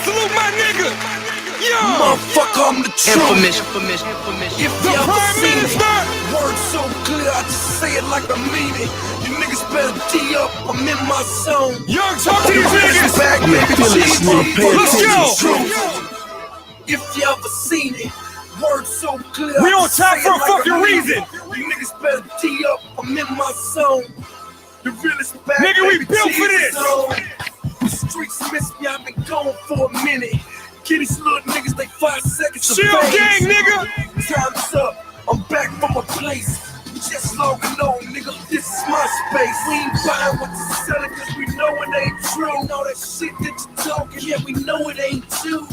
salute my nigga. Yo, motherfucker, I'm the truth. Infamous. If the you ever Prime seen it, Minister. words so clear, I just say it like I mean it. You niggas better D up, I'm in my zone. Young, talk to these niggas. Back, I'm baby, fearless, nigga, pay Let's attention. go. If you ever seen it, words so clear. We I on just top say for it a like I fucking mean reason. it. You niggas better D up, I'm in my zone. The realest back, Nigga, we baby, built for Jesus this. zone. The streets miss me, I've been gone for a minute. Get these little niggas, they 5 seconds of Chill fame. gang, nigga. Time's up, I'm back from a place. Just logging on, nigga, this is my space. We ain't buying what you're selling, cause we know it ain't true. All that shit that you're talking, yeah, we know it ain't you.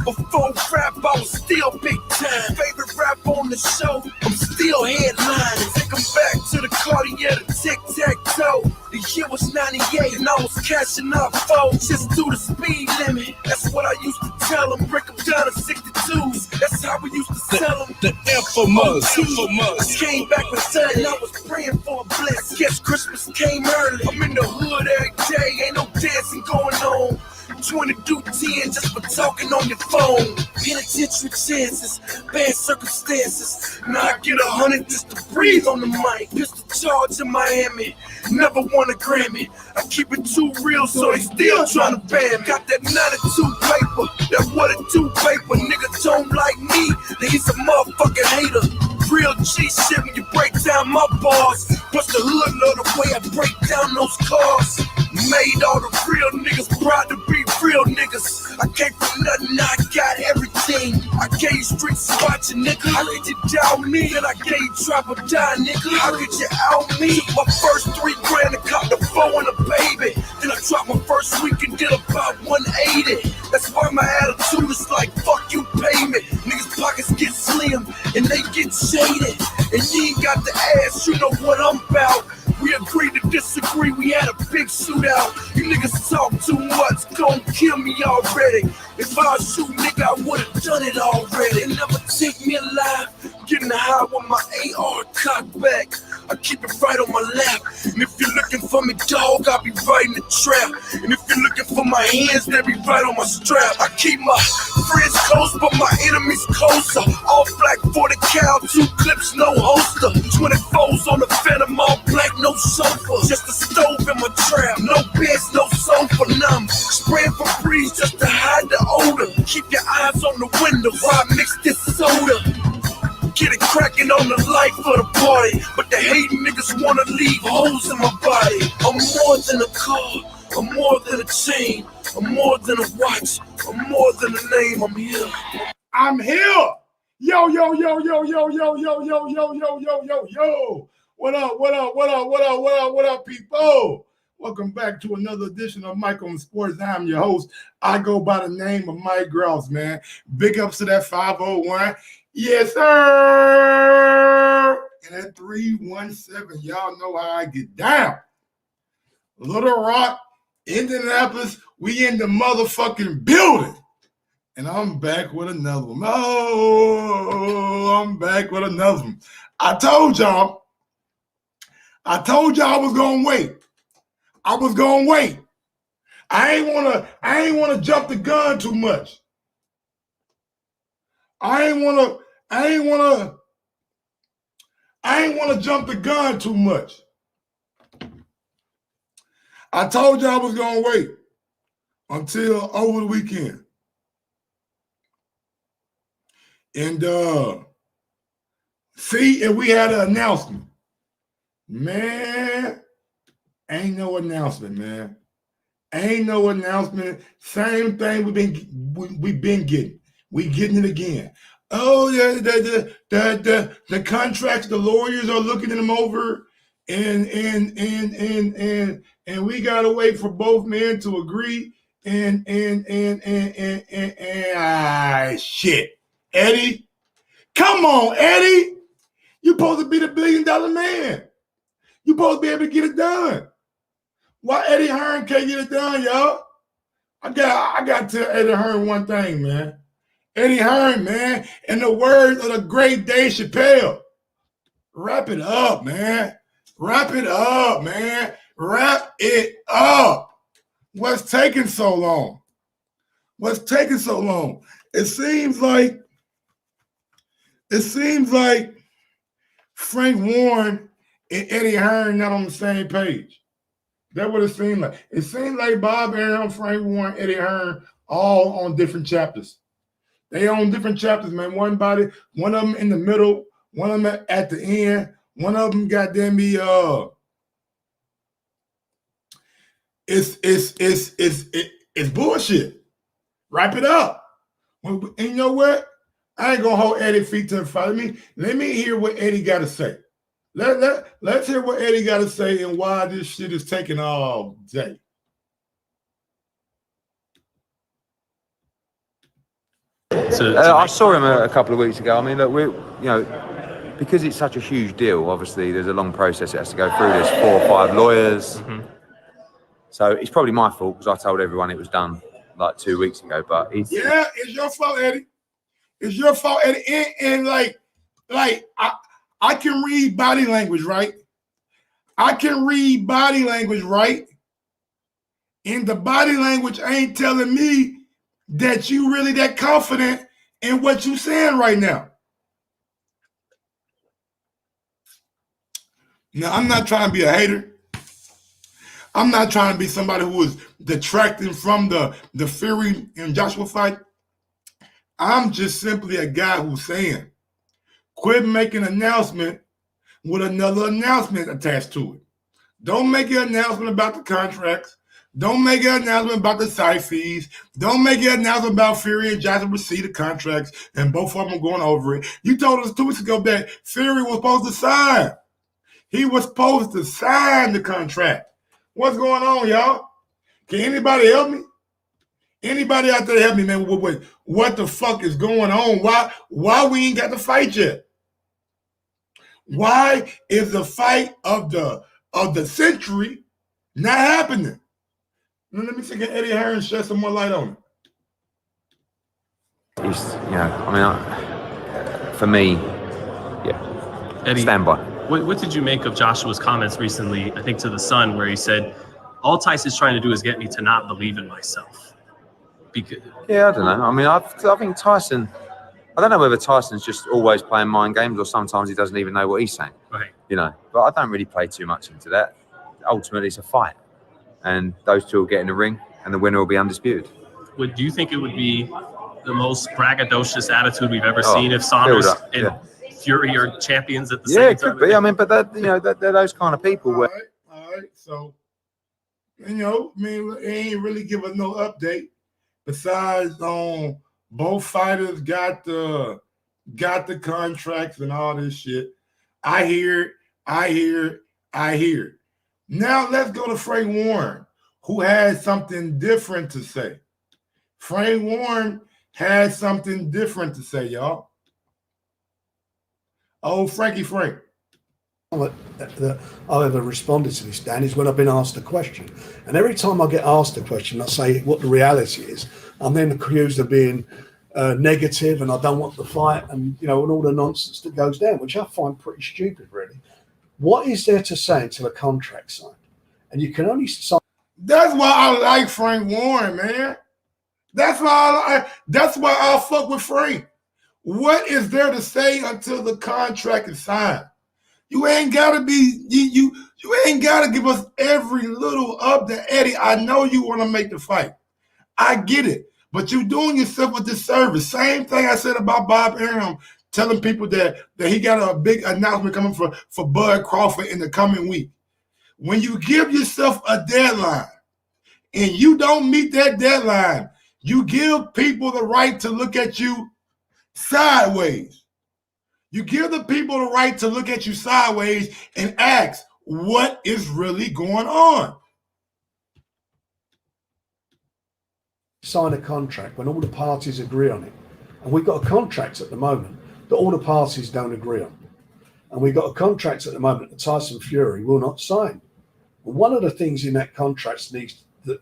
Before rap, I was still big time. Favorite rap on the show, I'm still headlining. Take 'em back to the Cartier, the tic-tac-toe. The year was 98 and I was cashing out foes. Just do the speed limit, that's what I used to tell them. Break 'em down to 62s, that's how we used to sell them. The infamous. I came back with something, I was praying for a bliss. Guess Christmas came early, I'm in the hood every day, ain't no dancing going on. 20 do 10 just for talking on your phone. Penitentiary chances, bad circumstances. Now I get 100 just to breathe on the mic. Pistol charge in Miami, never won a Grammy. I keep it too real, so they still trying to ban me. Got that 92 paper, that what it do paper. Nigga don't like me, then he's a motherfucking hater. Real G shit when you break down my bars. Plus the hood love the way I break down those cars. Made all the real niggas proud to be real niggas. I came from nothing, I got everything. I gave you streets watching, nigga. How could you doubt me? Then I gave you trap or die, nigga. How could you out me? My first 3 grand, I caught the 4 and a baby. Then I dropped my first week and did about 180. That's why my attitude is like, fuck you, pay me. Niggas' pockets get slim and they get shaded. And you ain't got the ass, you know what I'm about. We agreed to disagree, we had a big shootout. You niggas talk too much, gon' kill me already. If I shoot, nigga, I would've done it already. They never take me alive, getting high with my AR cocked back. I keep it right on my lap. And if you're looking for me, dog, I'll be right in the trap. And if you're looking for my hands, they'll be right on my strap. I keep my friends close, but my enemies closer. All black 40 cal, 2 clips, no holster. 24s on the Phantom, all black, no sofa. Just a stove in my trap, no beds, no sofa. Now I'm spraying for breeze just to hide the odor. Keep your eyes on the window while I mix this soda. Get it cracking on the light for the party, but the hating niggas wanna leave holes in my body. I'm more than a car, I'm more than a chain, I'm more than a watch, I'm more than a name. I'm here. I'm here. Yo, yo, yo, yo, yo, yo, yo, yo, yo, yo, yo, yo, yo. What up, what up, what up, what up, what up, what up, people? Welcome back to another edition of Mike on Sports. I'm your host. I go by the name of Mike Grouse, man. Big ups to that 501. Yes, sir. And at 317, y'all know how I get down. Little Rock, Indianapolis, we in the motherfucking building. And I'm back with another one. Oh, I'm back with another one. I told y'all I was gonna wait. I was gonna wait. I ain't wanna jump the gun too much. I ain't wanna jump the gun too much. I told you I was gonna wait until over the weekend. And see if we had an announcement. Man, ain't no announcement, man. Ain't no announcement. Same thing we've been getting. We getting it again. Oh, yeah, the contracts, the lawyers are looking at them over, and we gotta wait for both men to agree. And shit, Eddie, come on, Eddie, you supposed to be the $1 billion man. You supposed to be able to get it done. Why Eddie Hearn can't get it done, y'all? I got to tell Eddie Hearn one thing, man. Eddie Hearn, man, in the words of the great Dave Chappelle, wrap it up, man. Wrap it up, man. Wrap it up. What's taking so long? What's taking so long? It seems like Frank Warren and Eddie Hearn not on the same page. That's what it seemed like. It seemed like Bob Arum, Frank Warren, Eddie Hearn, all on different chapters. They on different chapters, man. One of them in the middle, one of them at the end, one of them goddamn me. It's bullshit. Wrap it up. And you know what? I ain't gonna hold Eddie's feet to the fire. Let me hear what Eddie got to say. Let's hear what Eddie got to say and why this shit is taking all day. I saw him a couple of weeks ago. I mean, look, because it's such a huge deal. Obviously, there's a long process it has to go through. There's 4 or 5 lawyers. Mm-hmm. So it's probably my fault because I told everyone it was done like 2 weeks ago. But it's your fault, Eddie. It's your fault, Eddie. And I can read body language, right? I can read body language, right? And the body language ain't telling me that you really that confident in what you saying right now. Now, I'm not trying to be a hater. I'm not trying to be somebody who is detracting from the Fury and Joshua fight. I'm just simply a guy who's saying, quit making an announcement with another announcement attached to it. Don't make an announcement about the contracts. Don't make an announcement about the side fees. Don't make an announcement about Fury and Joshua receipt of contracts, and both of them are going over it. You told us 2 weeks ago that Fury was supposed to sign. He was supposed to sign the contract. What's going on, y'all? Can anybody help me? Anybody out there help me, man? What the fuck is going on? Why we ain't got the fight yet? Why is the fight of the century not happening? Now, let me see, can Eddie Hearn shed some more light on it? For me, Eddie, stand by. What did you make of Joshua's comments recently, I think to The Sun, where he said, all Tyson's trying to do is get me to not believe in myself? I don't know. I mean, I think Tyson, I don't know whether Tyson's just always playing mind games or sometimes he doesn't even know what he's saying. Right. But I don't really play too much into that. Ultimately, it's a fight. And those two will get in the ring and the winner will be undisputed. Do you think it would be the most braggadocious attitude we've ever seen if Saunders and Fury are champions at the same time? Yeah, it could be. I mean, but they're those kind of people. All right. So, it ain't really give us no update. Besides, both fighters got the contracts and all this shit. I hear it. Now let's go to Frank Warren, who had something different to say. Frank Warren had something different to say, y'all. Oh, Frankie Frank. That I've ever responded to this, Dan, is when I've been asked a question. And every time I get asked a question, I say what the reality is. I'm then accused of being negative and I don't want the fight and all the nonsense that goes down, which I find pretty stupid, really. What is there to say until a contract's signed? And you can only sign. That's why I like Frank Warren, man. That's why I fuck with Frank. What is there to say until the contract is signed? You ain't gotta be you ain't gotta give us every little update. Eddie, I know you want to make the fight. I get it, but you're doing yourself a disservice. Same thing I said about Bob Arum, telling people that he got a big announcement coming for Bud Crawford in the coming week. When you give yourself a deadline and you don't meet that deadline, you give people the right to look at you sideways. You give the people the right to look at you sideways and ask, what is really going on? Sign a contract when all the parties agree on it. And we've got a contract at the moment that all the parties don't agree on. And we've got a contract at the moment that Tyson Fury will not sign. And one of the things in that contract needs that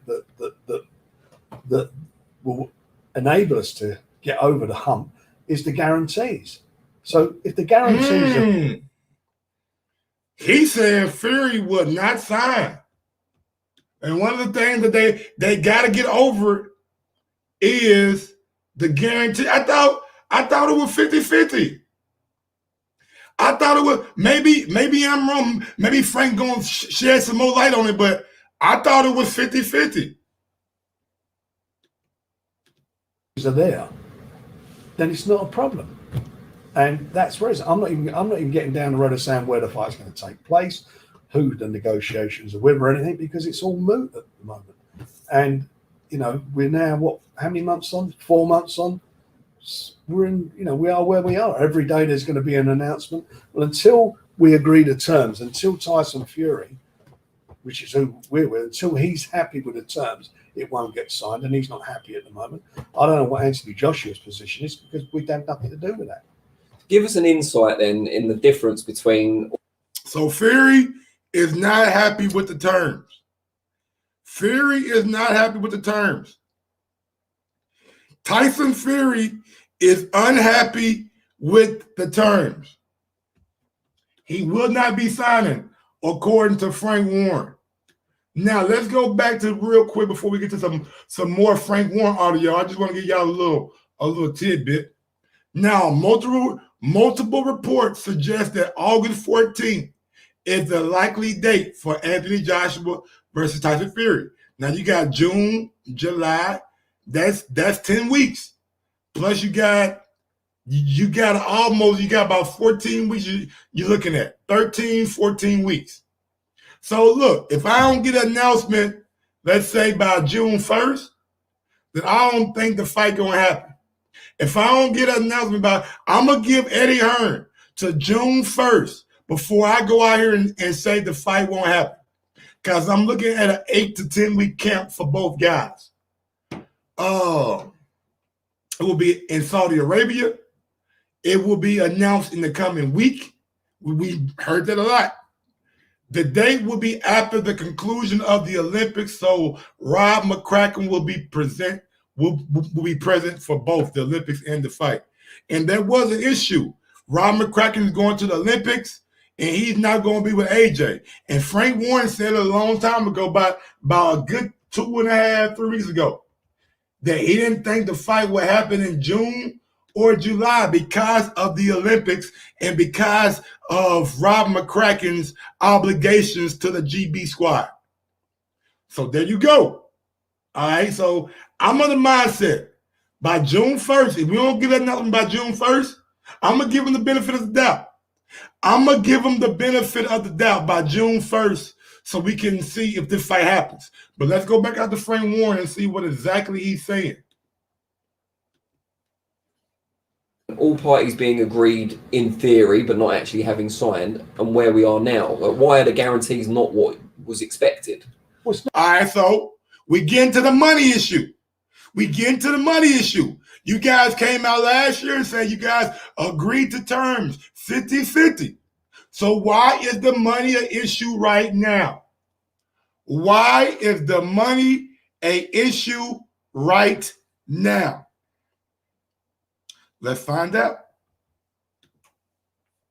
will enable us to get over the hump is the guarantees. So if the guarantees are... He said Fury would not sign. And one of the things that they got to get over is the guarantee. I thought it was 50-50. I thought it was maybe I'm wrong. Maybe Frank gonna shed some more light on it, but I thought it was 50-50. Are there, then it's not a problem. And that's where I'm not even getting down the road of saying where the fight's going to take place, who the negotiations are with or anything, because it's all moot at the moment. And we're now how many months on? 4 months on. We're in, we are where we are. Every day there's going to be an announcement. Well, until we agree to terms, until Tyson Fury, which is who we're with, until he's happy with the terms, it won't get signed, and he's not happy at the moment. I don't know what Anthony Joshua's position is, because we have nothing to do with that. Give us an insight then in the difference between. So Fury is not happy with the terms. Fury is not happy with the terms. Tyson Fury is unhappy with the terms. He will not be signing, according to Frank Warren. Now, let's go back to real quick before we get to some more Frank Warren audio. I just want to give y'all a little tidbit. Now, multiple reports suggest that August 14th is the likely date for Anthony Joshua versus Tyson Fury. Now, you got June, July. That's 10 weeks. Plus, you got about 14 weeks you're looking at. 13, 14 weeks. So look, if I don't get an announcement, let's say by June 1st, then I don't think the fight gonna happen. If I don't get an announcement I'm gonna give Eddie Hearn to June 1st before I go out here and say the fight won't happen. Because I'm looking at an 8 to 10 week camp for both guys. It will be in Saudi Arabia. It will be announced in the coming week. We heard that a lot. The date will be after the conclusion of the Olympics, so Rob McCracken will be present for both the Olympics and the fight. And there was an issue. Rob McCracken is going to the Olympics, and he's not going to be with AJ. And Frank Warren said a long time ago, about a good 2.5, 3 weeks ago, that he didn't think the fight would happen in June or July because of the Olympics and because of Rob McCracken's obligations to the GB squad. So there you go. All right, so I'm on the mindset. By June 1st, if we don't get nothing by June 1st, I'm going to give him the benefit of the doubt. I'm going to give him the benefit of the doubt by June 1st so we can see if this fight happens. But let's go back out to Frank Warren and see what exactly he's saying. All parties being agreed in theory, but not actually having signed, and where we are now. Why are the guarantees not what was expected? All right, so we get into the money issue. You guys came out last year and said you guys agreed to terms 50-50. So why is the money an issue right now? Why is the money an issue right now? Let's find out.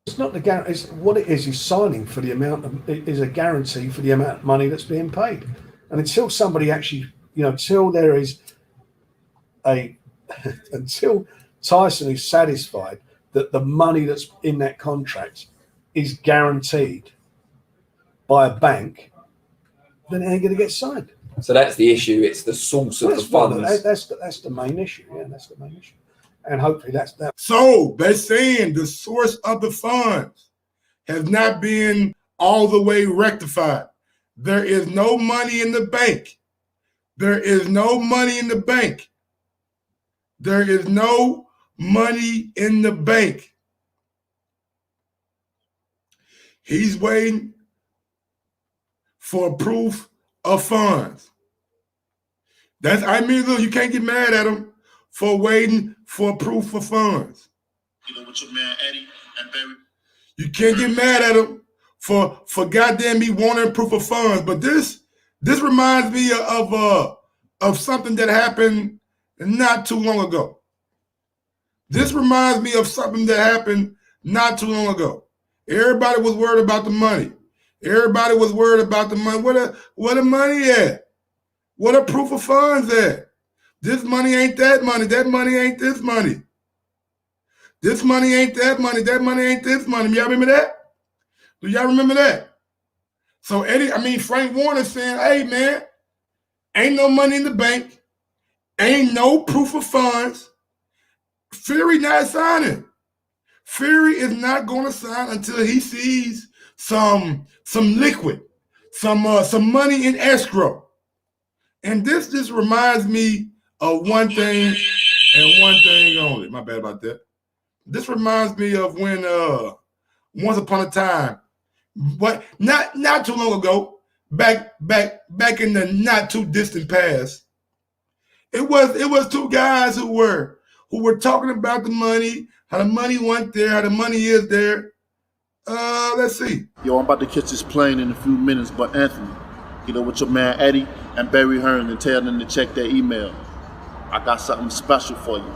It's not the guarantee. It's what it is. He's signing for the amount of. It is a guarantee for the amount of money that's being paid. And until somebody actually, until there is until Tyson is satisfied that the money that's in that contract is guaranteed by a bank, then it ain't going to get signed. So that's the issue. It's the source of the funds. That's the main issue. Yeah, that's the main issue. And hopefully that's that. So they're saying the source of the funds has not been all the way rectified. There is no money in the bank. There is no money in the bank. There is no money in the bank. He's waiting for proof of funds. Look, you can't get mad at him for waiting for proof of funds. With your man Eddie and Barry. You can't get mad at him for goddamn me wanting proof of funds. But this reminds me of something that happened not too long ago. Everybody was worried about the money. Where the money at? What a proof of funds at? This money ain't that money. That money ain't this money. This money ain't that money. That money ain't this money. Y'all remember that? Do y'all remember that? So Frank Warner saying, hey, man, ain't no money in the bank. Ain't no proof of funds. Fury not signing. Fury is not going to sign until he sees some liquid, some money in escrow. And this just reminds me of one thing and one thing only. My bad about that. This reminds me of when once upon a time, but not too long ago, back in the not too distant past, it was two guys who were talking about the money, how the money went there, how the money is there. Let's see. Yo, I'm about to catch this plane in a few minutes, but Anthony, get up with your man Eddie and Barry Hearn and tell them to check their email. I got something special for you.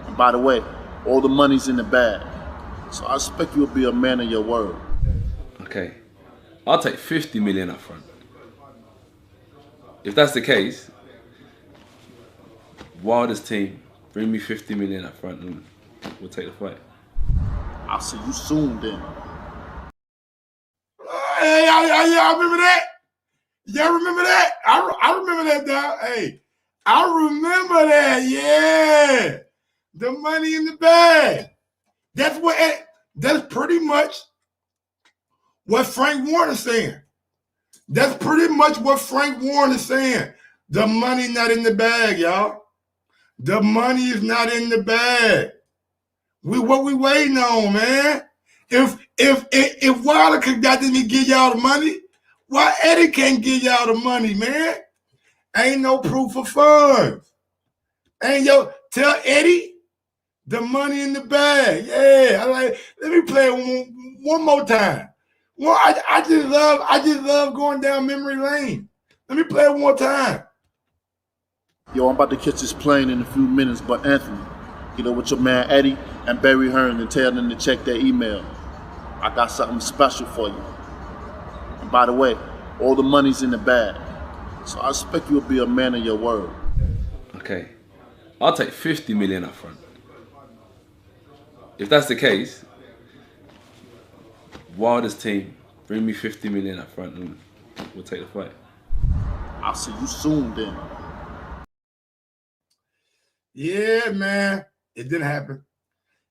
And by the way, all the money's in the bag. So I expect you'll be a man of your word. Okay. I'll take 50 million up front. If that's the case, Wilder's team, bring me 50 million up front and we'll take the fight. I'll see you soon then. Hey, y'all remember that? Y'all remember that? I remember that, dog. Hey, I remember that. Yeah. The money in the bag. That's pretty much what Frank Warner's saying. That's pretty much what Frank Warner's saying. The money not in the bag, y'all. The money is not in the bag. What we waiting on, man? If Wilder could got to give y'all the money, why Eddie can't give y'all the money, man? Ain't no proof of funds. Tell Eddie the money in the bag. Yeah, let me play it one more time. Well, I just love going down memory lane. Let me play it one more time. Yo, I'm about to catch this plane in a few minutes, but Anthony, get up with your man Eddie and Barry Hearn and tell them to check their email. I got something special for you. And by the way, all the money's in the bag. So I expect you'll be a man of your word. Okay. I'll take 50 million up front. If that's the case, Wilder's team, bring me 50 million up front and we'll take the fight. I'll see you soon then. Yeah, man. It didn't happen.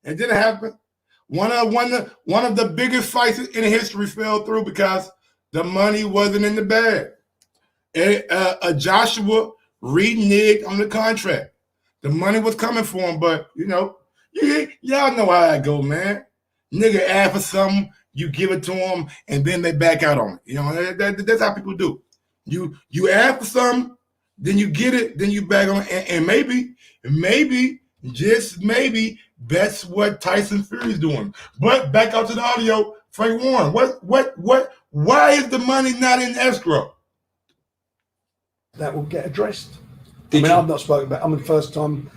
It didn't happen. One of the biggest fights in history fell through because the money wasn't in the bag. Joshua reneged on the contract. The money was coming for him, but y'all know how it go, man. Nigga ask for something, you give it to them, and then they back out on it. That's how people do. You ask for something, then you get it, then you back on it, and maybe, just maybe, that's what Tyson Fury's doing. But back out to the audio, Frank Warren. Why is the money not in escrow? That will get addressed. I've not spoken about. I'm the first time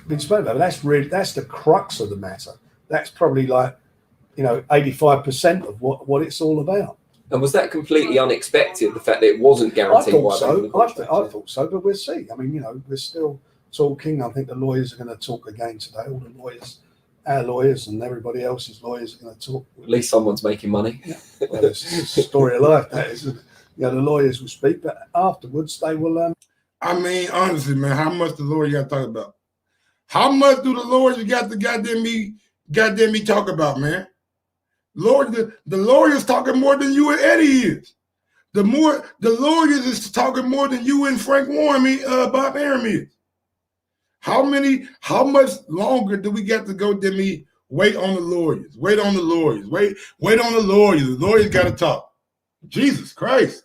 been spoken about. But that's the crux of the matter. That's probably 85% of what it's all about. And was that completely unexpected? The fact that it wasn't guaranteed. I thought so, but we'll see. We're still talking. I think the lawyers are going to talk again today. All the lawyers, our lawyers, and everybody else's lawyers are going to talk. At least someone's making money. Yeah. Well, it's a story of life. That is. The lawyers will speak, but afterwards they will. Honestly, man, how much the lawyer got to talk about? How much do the lawyers got to goddamn me talk about, man? The lawyers talking more than you and Eddie is. The lawyers is talking more than you and Frank Warren, Bob Arum is. How much longer do we got to go than me? Wait on the lawyers. Wait on the lawyers. Wait on the lawyers. The lawyers got to talk. Jesus Christ.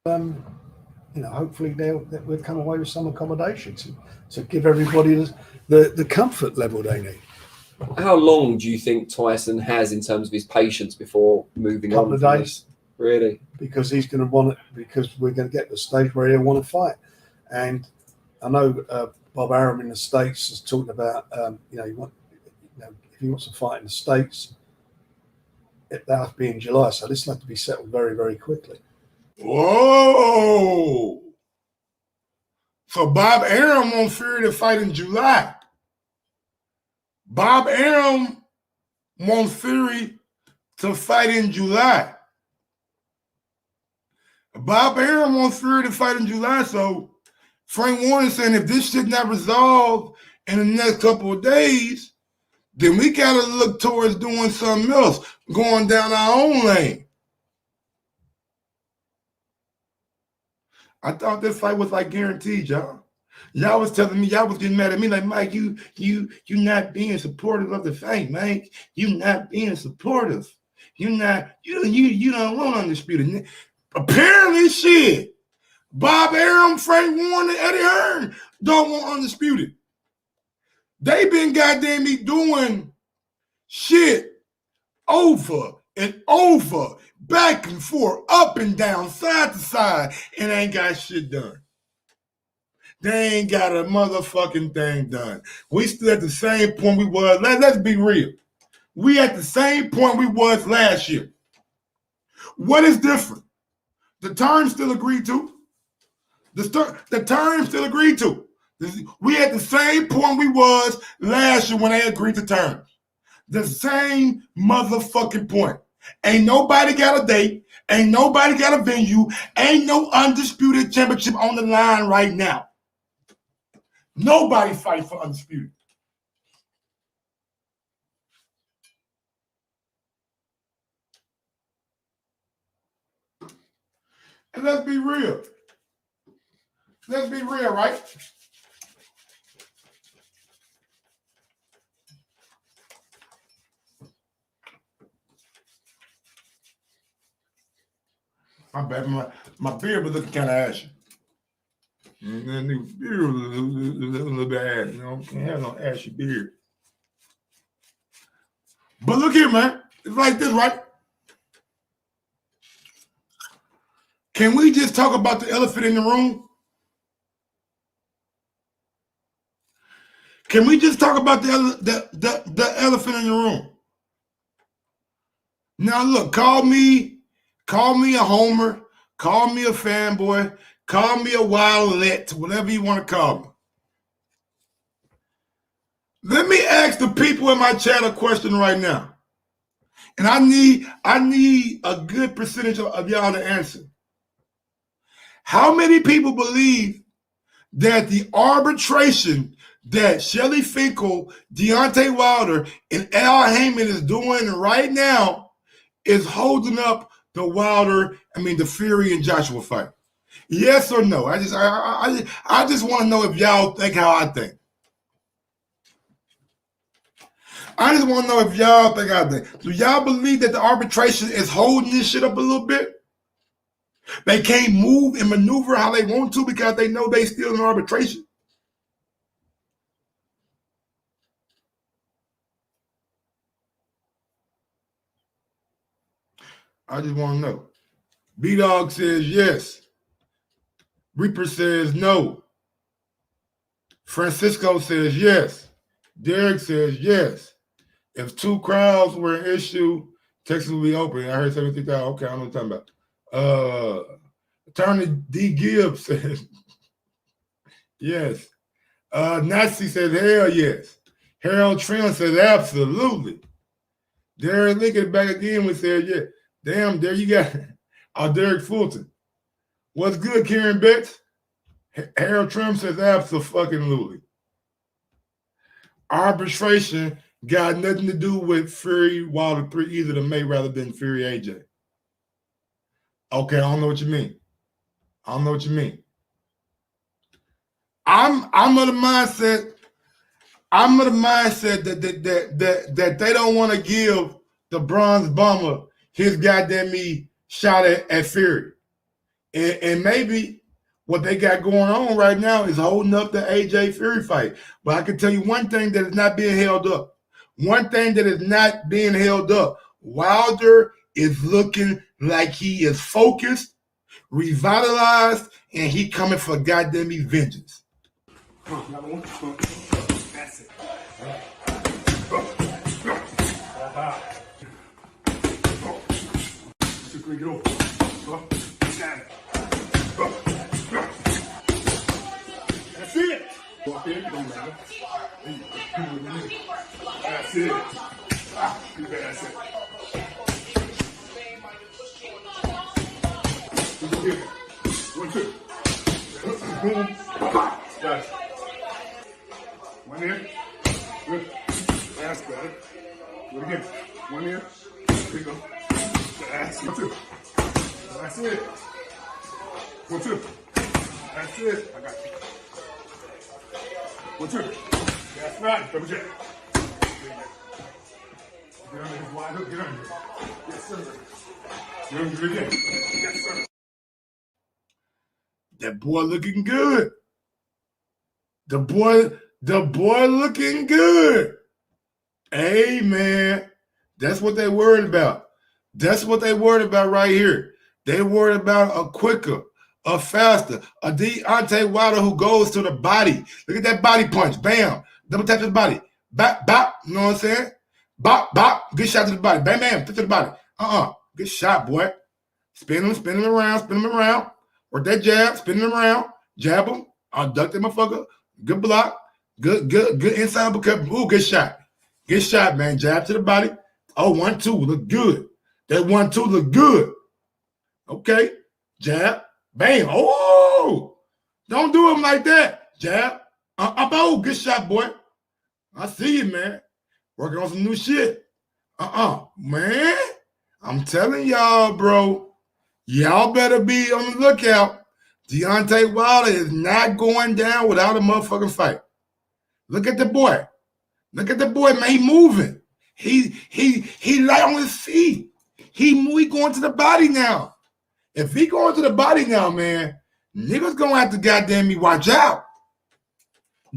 Hopefully we'll come away with some accommodation to give everybody the comfort level they need. How long do you think Tyson has in terms of his patience before moving on? A couple of days. Really? Because he's going to want it, because we're going to get to the stage where he'll want to fight. And I know Bob Arum in the States has talked about, if he wants to fight in the States, that'll have to be in July. So this will have to be settled very, very quickly. Whoa! So Bob Arum wants Fury to fight in July. Bob Arum wants Fury to fight in July. Bob Arum wants Fury to fight in July, so Frank Warren saying if this shit not resolved in the next couple of days, then we gotta look towards doing something else, going down our own lane. I thought this fight was like guaranteed, y'all. Y'all was telling me, y'all was getting mad at me like, Mike, you not being supportive of the fight, Mike. You not being supportive. You don't want undisputed. Apparently, shit. Bob Arum, Frank Warren, and Eddie Hearn don't want undisputed. They been goddamn me doing shit over and over, back and forth, up and down, side to side, and ain't got shit done. They ain't got a motherfucking thing done. We still at the same point we was. Let's be real. We at the same point we was last year. What is different? The terms still agreed to. The terms still agreed to. We at the same point we was last year when they agreed to terms. The same motherfucking point. Ain't nobody got a date. Ain't nobody got a venue. Ain't no undisputed championship on the line right now. Nobody fight for undisputed. And let's be real. Let's be real, right? My bad, my beard was looking kind of ashy. That new beard was a little bit ashy. You know, can't have no ashy beard. But look here, man. It's like this, right? Can we just talk about the elephant in the room? Can we just talk about the elephant in the room? Now look, call me a homer, call me a fanboy, call me a wildlet, whatever you want to call me. Let me ask the people in my chat a question right now. And I need a good percentage of y'all to answer. How many people believe that the arbitration that Shelly Finkel, Deontay Wilder, and Al Heyman is doing right now is holding up the Fury and Joshua fight? Yes or no? I just want to know if y'all think how I think. I just want to know if y'all think how I think. Do y'all believe that the arbitration is holding this shit up a little bit? They can't move and maneuver how they want to because they know they still in arbitration. I just want to know. B-Dog says yes. Reaper says no. Francisco says yes. Derek says yes. If two crowds were an issue, Texas will be open. I heard 73,000. Okay, I know what I'm talking about. Attorney D. Gibbs says yes. Nazi says hell yes. Harold Trim says absolutely. Derek Lincoln back again and said yeah. Damn, there you got Derek Fulton. What's good, Karen Betts? Harold Trim says absolutely. Arbitration got nothing to do with Fury Wilder 3 either to May rather than Fury AJ. Okay, I don't know what you mean. I'm of the mindset. I'm of the mindset that they don't want to give the Bronze Bomber his goddamn shot at Fury. And maybe what they got going on right now is holding up the AJ Fury fight. But I can tell you one thing that is not being held up. Wilder is looking like he is focused, revitalized, and he coming for goddamn vengeance. That's it. Get over. Walk in, it don't matter. That's it. That's it. One, two. Boom. Got it. One here. Good. That's better. Do it again. One here. There you go. That's one, two. That's it. One, two. That's it. I got you. One, two. That's right. Double check. Get under his wide hook. Get under it. Yes, sir. Get under it again. Yes, sir. That boy looking good. The boy looking good. Hey, man. That's what they worried about. That's what they worried about right here. They worried about a quicker, a faster, a Deontay Wilder who goes to the body. Look at that body punch. Bam. Double tap to the body. Bop, bop. You know what I'm saying? Bop, bop. Good shot to the body. Bam, bam. To the body. Good shot, boy. Spin him around. Work that jab. Spin him around. Jab him. Duck that motherfucker. Good block. Good inside uppercut. Ooh, good shot. Good shot, man. Jab to the body. Oh, 1-2. Look good. That 1-2 look good. Okay. Jab. Bam. Oh! Don't do him like that. Jab. Oh, good shot, boy. I see you, man. Working on some new shit. Man. I'm telling y'all, bro. Y'all better be on the lookout. Deontay Wilder is not going down without a motherfucking fight. Look at the boy. Look at the boy, man. He moving. He light on his feet. He going to the body now. If he going to the body now, man, niggas gonna have to goddamn me watch out.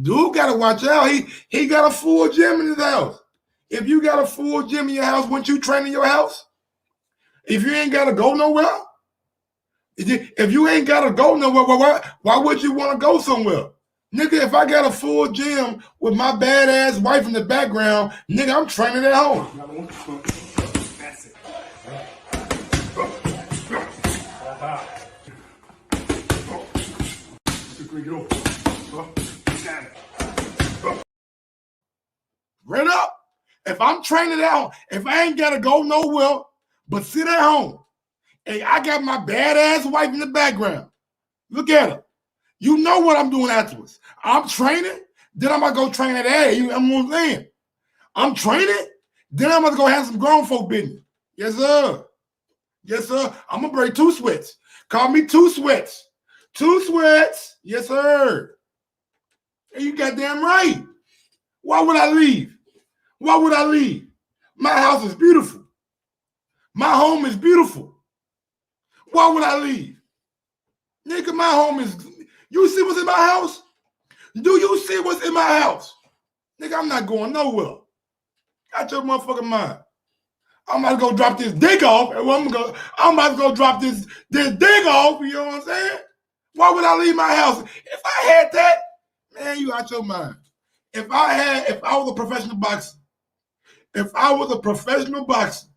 Dude gotta watch out. He got a full gym in his house. If you got a full gym in your house, wouldn't you train in your house? If you ain't gotta go nowhere, if you ain't gotta go nowhere, why would you want to go somewhere? Nigga, if I got a full gym with my badass wife in the background, nigga, I'm training at home. That's it. Right up. If I'm training at home, if I ain't gotta go nowhere but sit at home, and I got my badass wife in the background, look at her. You know what I'm doing afterwards. I'm training, then I'm gonna go train at A. You know what I'm saying? I'm training, then I'm gonna go have some grown folk business. Yes, sir. Yes, sir. I'm gonna break 2 sweats. Call me 2 sweats. 2 sweats. Yes, sir. And you goddamn right. Why would I leave? Why would I leave? My house is beautiful. My home is beautiful. Why would I leave? Nigga, my home is... You see what's in my house? Do you see what's in my house? Nigga, I'm not going nowhere. Got your motherfucking mind. I'm about to go drop this dick off. And I'm about to go drop this dick off. You know what I'm saying? Why would I leave my house? If I had that, man, you out your mind. If I was a professional boxer,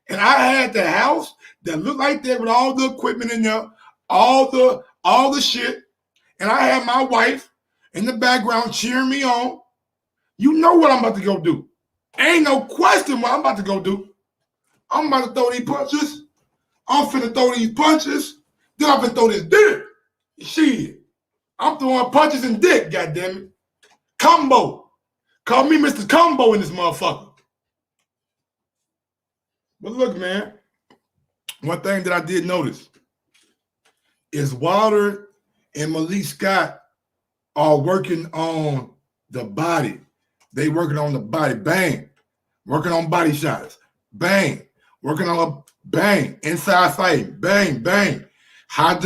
and I had the house that looked like that with all the equipment in there, all the shit, and I had my wife in the background cheering me on, you know what I'm about to go do. Ain't no question what I'm about to go do. I'm about to throw these punches. I'm finna throw these punches. Then I'm finna throw this dick. Shit. I'm throwing punches and dick, goddammit. Combo. Call me Mr. Combo in this motherfucker. But look, man, one thing that I did notice is Wilder and Malik Scott are working on the body. They working on the body. Bang. Working on body shots. Bang. Working on a bang. Inside fighting. Bang, bang. How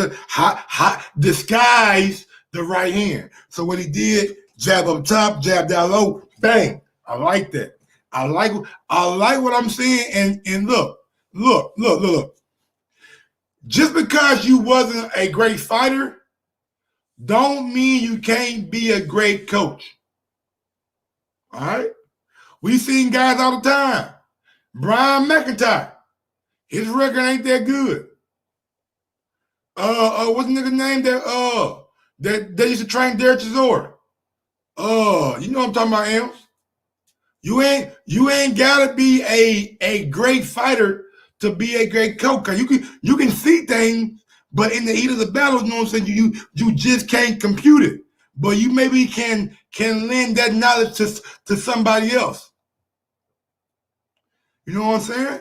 disguise the right hand. So what he did, jab up top, jab down low, bang. I like that. I like what I'm seeing. And look. Just because you wasn't a great fighter, don't mean you can't be a great coach. All right? We seen guys all the time. Brian McIntyre, his record ain't that good. What's the nigga's name that used to train Derek Chisora? You know what I'm talking about, Ems? You ain't gotta be a great fighter to be a great coach. You can see things, but in the heat of the battle, you know what I'm saying, you just can't compute it. But you maybe can lend that knowledge to somebody else. You know what I'm saying?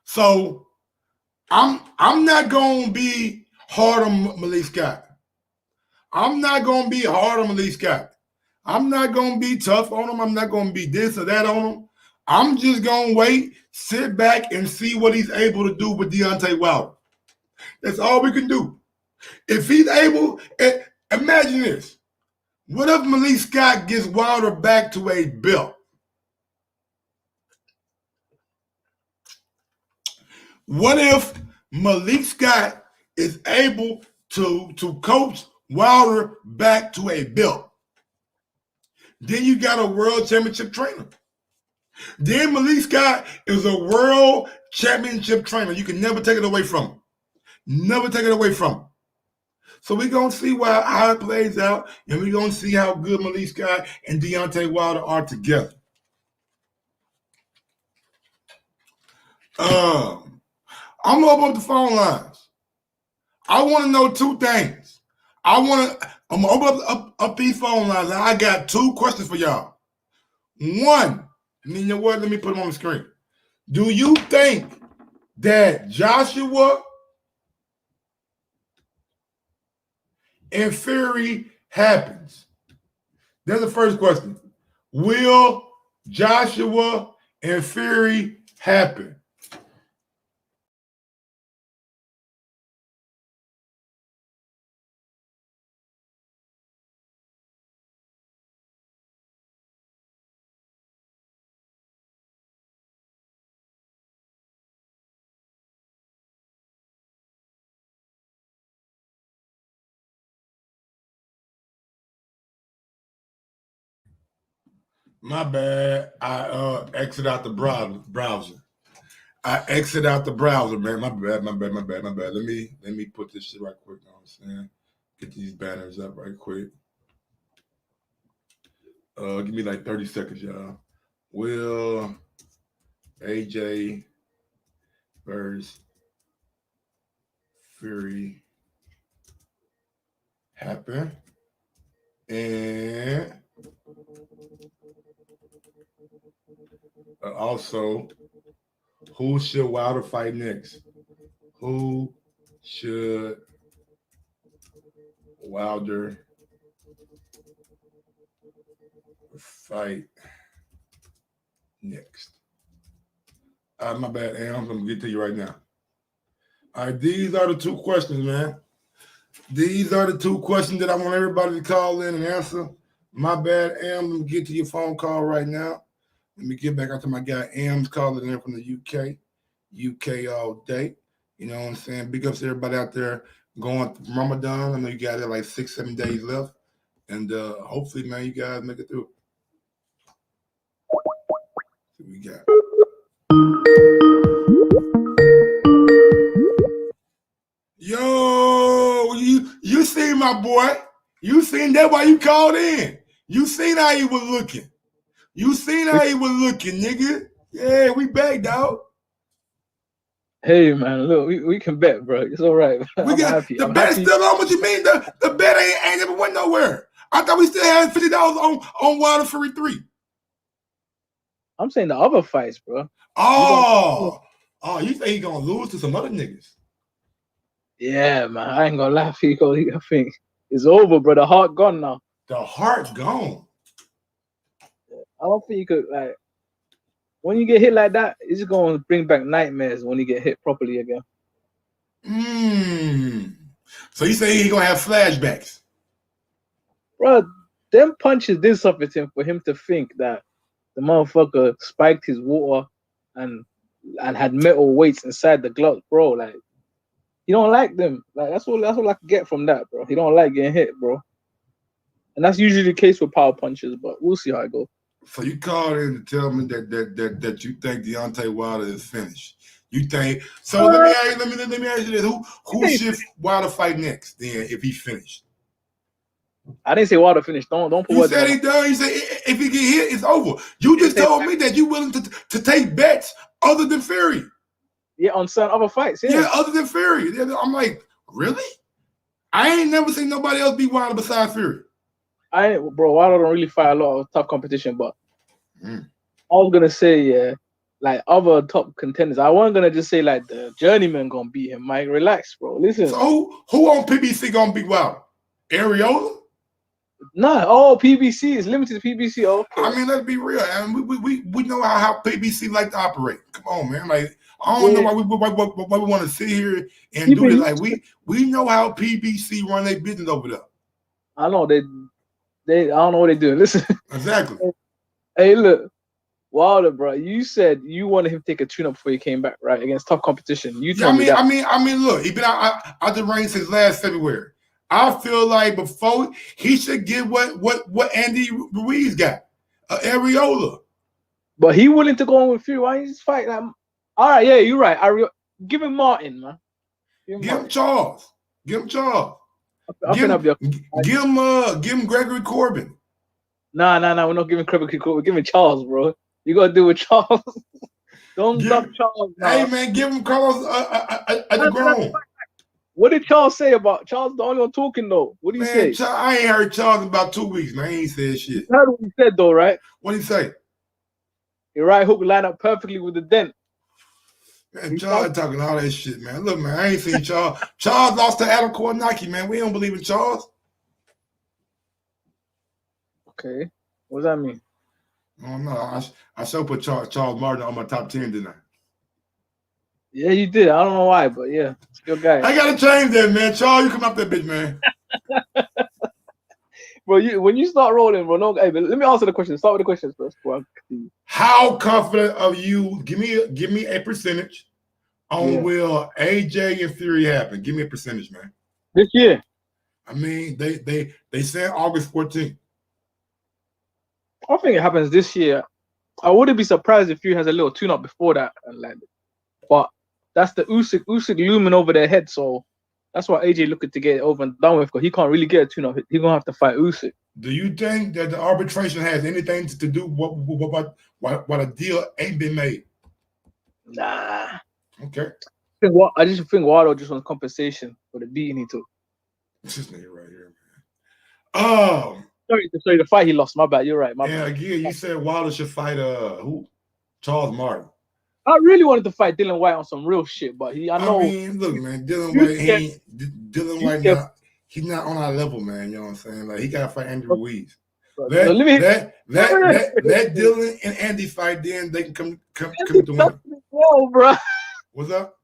So I'm not gonna be hard on Malik Scott. I'm not gonna be hard on Malik Scott. I'm not gonna be tough on him. I'm not gonna be this or that on him. I'm just gonna wait, sit back, and see what he's able to do with Deontay Wilder. That's all we can do. If he's able, imagine this. What if Malik Scott gets Wilder back to a belt? What if Malik Scott is able to coach Wilder back to a belt? Then you got a world championship trainer. Then Malik Scott is a world championship trainer. You can never take it away from him. Never take it away from him. So we're going to see how it plays out, and we're going to see how good Malik Scott and Deontay Wilder are together. I'm going to open up the phone lines. I want to know two things. I'm going to open up these phone lines, and I got two questions for y'all. One, and you know what? Let me put them on the screen. Do you think that Joshua and Fury happens? That's the first question. Will Joshua and Fury happen? My bad. I exit out the browser. I exit out the browser, man. My bad. Let me put this shit right quick. You know what I'm saying? Get these banners up right quick. Give me like 30 seconds, y'all. Will AJ versus Fury happen? And also, who should Wilder fight next? Who should Wilder fight next? My bad, Am. I'm going to get to you right now. All right, these are the two questions, man. These are the two questions that I want everybody to call in and answer. My bad, Am. Let me get to your phone call right now. Let me get back out to my guy, Am's calling in from the UK. UK all day. You know what I'm saying? Big ups to everybody out there going through Ramadan. I know you guys have like 6-7 days left. And hopefully, man, you guys make it through. See what we got. Yo, you seen my boy. You seen that why you called in. You seen how he was looking. You seen how he was looking, nigga. Yeah, we back, dog. Hey, man, look, we can bet, bro. It's all right. We got happy. The bet still on. What you mean? The bet ain't never went nowhere. I thought we still had $50 on Wilder Fury 3. I'm saying the other fights, bro. Oh, you think he gonna lose to some other niggas? Yeah, man. I ain't gonna laugh. I think it's over, bro. The heart gone now. The heart gone. I don't think you could, like, when you get hit like that, it's just gonna bring back nightmares when you get hit properly again. So you say he gonna have flashbacks? Bro, them punches did something to him for him to think that the motherfucker spiked his water and had metal weights inside the gloves, bro. Like, he don't like them. Like, that's all I can get from that, bro. He don't like getting hit, bro. And that's usually the case with power punches, but we'll see how it goes. So you called in to tell me that you think Deontay Wilder is finished. You think so? Let me ask you this: Who should Wilder fight next? Then, if he's finished, I didn't say Wilder finished. Don't put You words said in he my done. You said if he get hit, it's over. You just told me that you willing to take bets other than Fury. Yeah, on certain other fights. Yeah, other than Fury. I'm like, really? I ain't never seen nobody else beat Wilder besides Fury. Wilder don't really fight a lot of tough competition, but I was gonna say, yeah, like other top contenders. I wasn't gonna just say like the journeyman gonna beat him. Mike, relax, bro. Listen. So who on PBC gonna beat Wilder? Areola? Nah, PBC is limited to PBC. Okay. I mean, let's be real. I mean, we know how PBC like to operate. Come on, man. Like, I don't know why we want to sit here and do it. Like, we know how PBC run their business over there. I know they I don't know what they're doing. Listen. Exactly. Hey, look, Wilder, bro. You said you wanted him to take a tune-up before he came back, right? Against tough competition. You told me that. I mean, look, he been out the ring since last February. I feel like before he should get what Andy Ruiz got, Areola. But he willing to go on with Fury. Why he just fight? Like, all right, yeah, you're right. Give him Martin, man. Give him Charles. Give him Charles. Give him Gregory Corbin. Nah. We're not giving Gregory Corbin. We're giving Charles, bro. You gotta do with Charles. Don't knock Charles. Hey, man, give him Carlos Agron. What did Charles say about Charles? The only one talking though. What did he say? I ain't heard Charles in about 2 weeks, man. He ain't said shit. You heard what he said though, right? What did he say? Your right hook line up perfectly with the dent. Man, Charles talking all that shit, man. Look, man, I ain't seen Charles. Charles lost to Adam Kornacki, man. We don't believe in Charles. Okay, what does that mean? I don't know. I sure put Charles Martin on my top 10, didn't I? Yeah, you did. I don't know why, but yeah, it's your guy. I gotta change that, man. Charles, you come up that bitch, man. Bro, when you start rolling, bro, no, hey, but let me answer the question. Start with the questions first. Bro. How confident of you? Give me a percentage on will AJ and Fury happen? Give me a percentage, man. This year. I mean, they said August 14th. I think it happens this year. I wouldn't be surprised if Fury has a little tune-up before that, and like, but that's the Usyk looming over their head, so that's why AJ looking to get it over and done with, because he can't really get a tune-up. He's gonna have to fight Usyk. Do you think that the arbitration has anything to do with what a deal ain't been made? Nah. Okay. I just think Wilder just wants compensation for the beating he took. This nigga right here, man. Sorry, the fight he lost. My bad. You're right. My bad. Again, you said Wilder should fight who? Charles Martin. I really wanted to fight Dylan White on some real shit, but I know. I mean, look, man, Dylan White, he's not on our level, man. You know what I'm saying? Like, he got to fight Andy Ruiz. That Dylan and Andy fight, then they can come to win. Whoa, bro. What's up?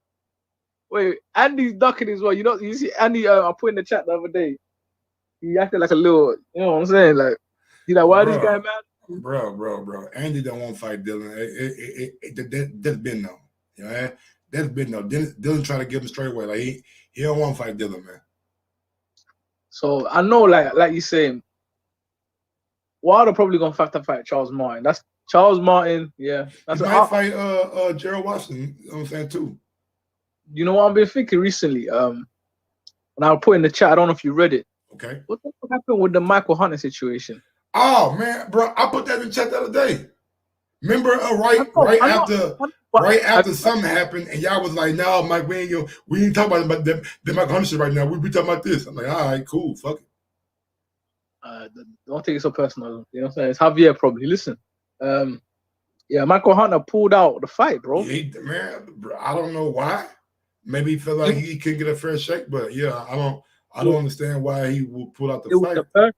Wait, Andy's ducking as well. You see Andy? I put in the chat the other day. He acted like a little, you know what I'm saying? Like, he's like, why this guy mad? Bro. Andy don't want to fight Dylan. That's been no. You know, that's been no. Dylan trying to give him straight away. Like, he don't want to fight Dylan, man. So I know, like you saying, Wilder probably gonna have to fight Charles Martin. That's Charles Martin. Yeah, that's he might fight Gerald Washington. You know what I'm saying too. You know what I've been thinking recently? When I put in the chat, I don't know if you read it. Okay. What happened with the Michael Hunter situation? Oh man, bro, I put that in the chat the other day. Remember, right after something happened, and y'all was like, "No, Mike, we ain't talking about the Michael Hunter shit right now. We talking about this." I'm like, "All right, cool, fuck it." Don't take it so personal. You know what I'm saying? It's Javier probably. Listen, yeah, Michael Hunter pulled out the fight, bro. Man, I don't know why. Maybe he felt like he couldn't get a fair shake, but yeah, I don't understand why he would pull out the fight.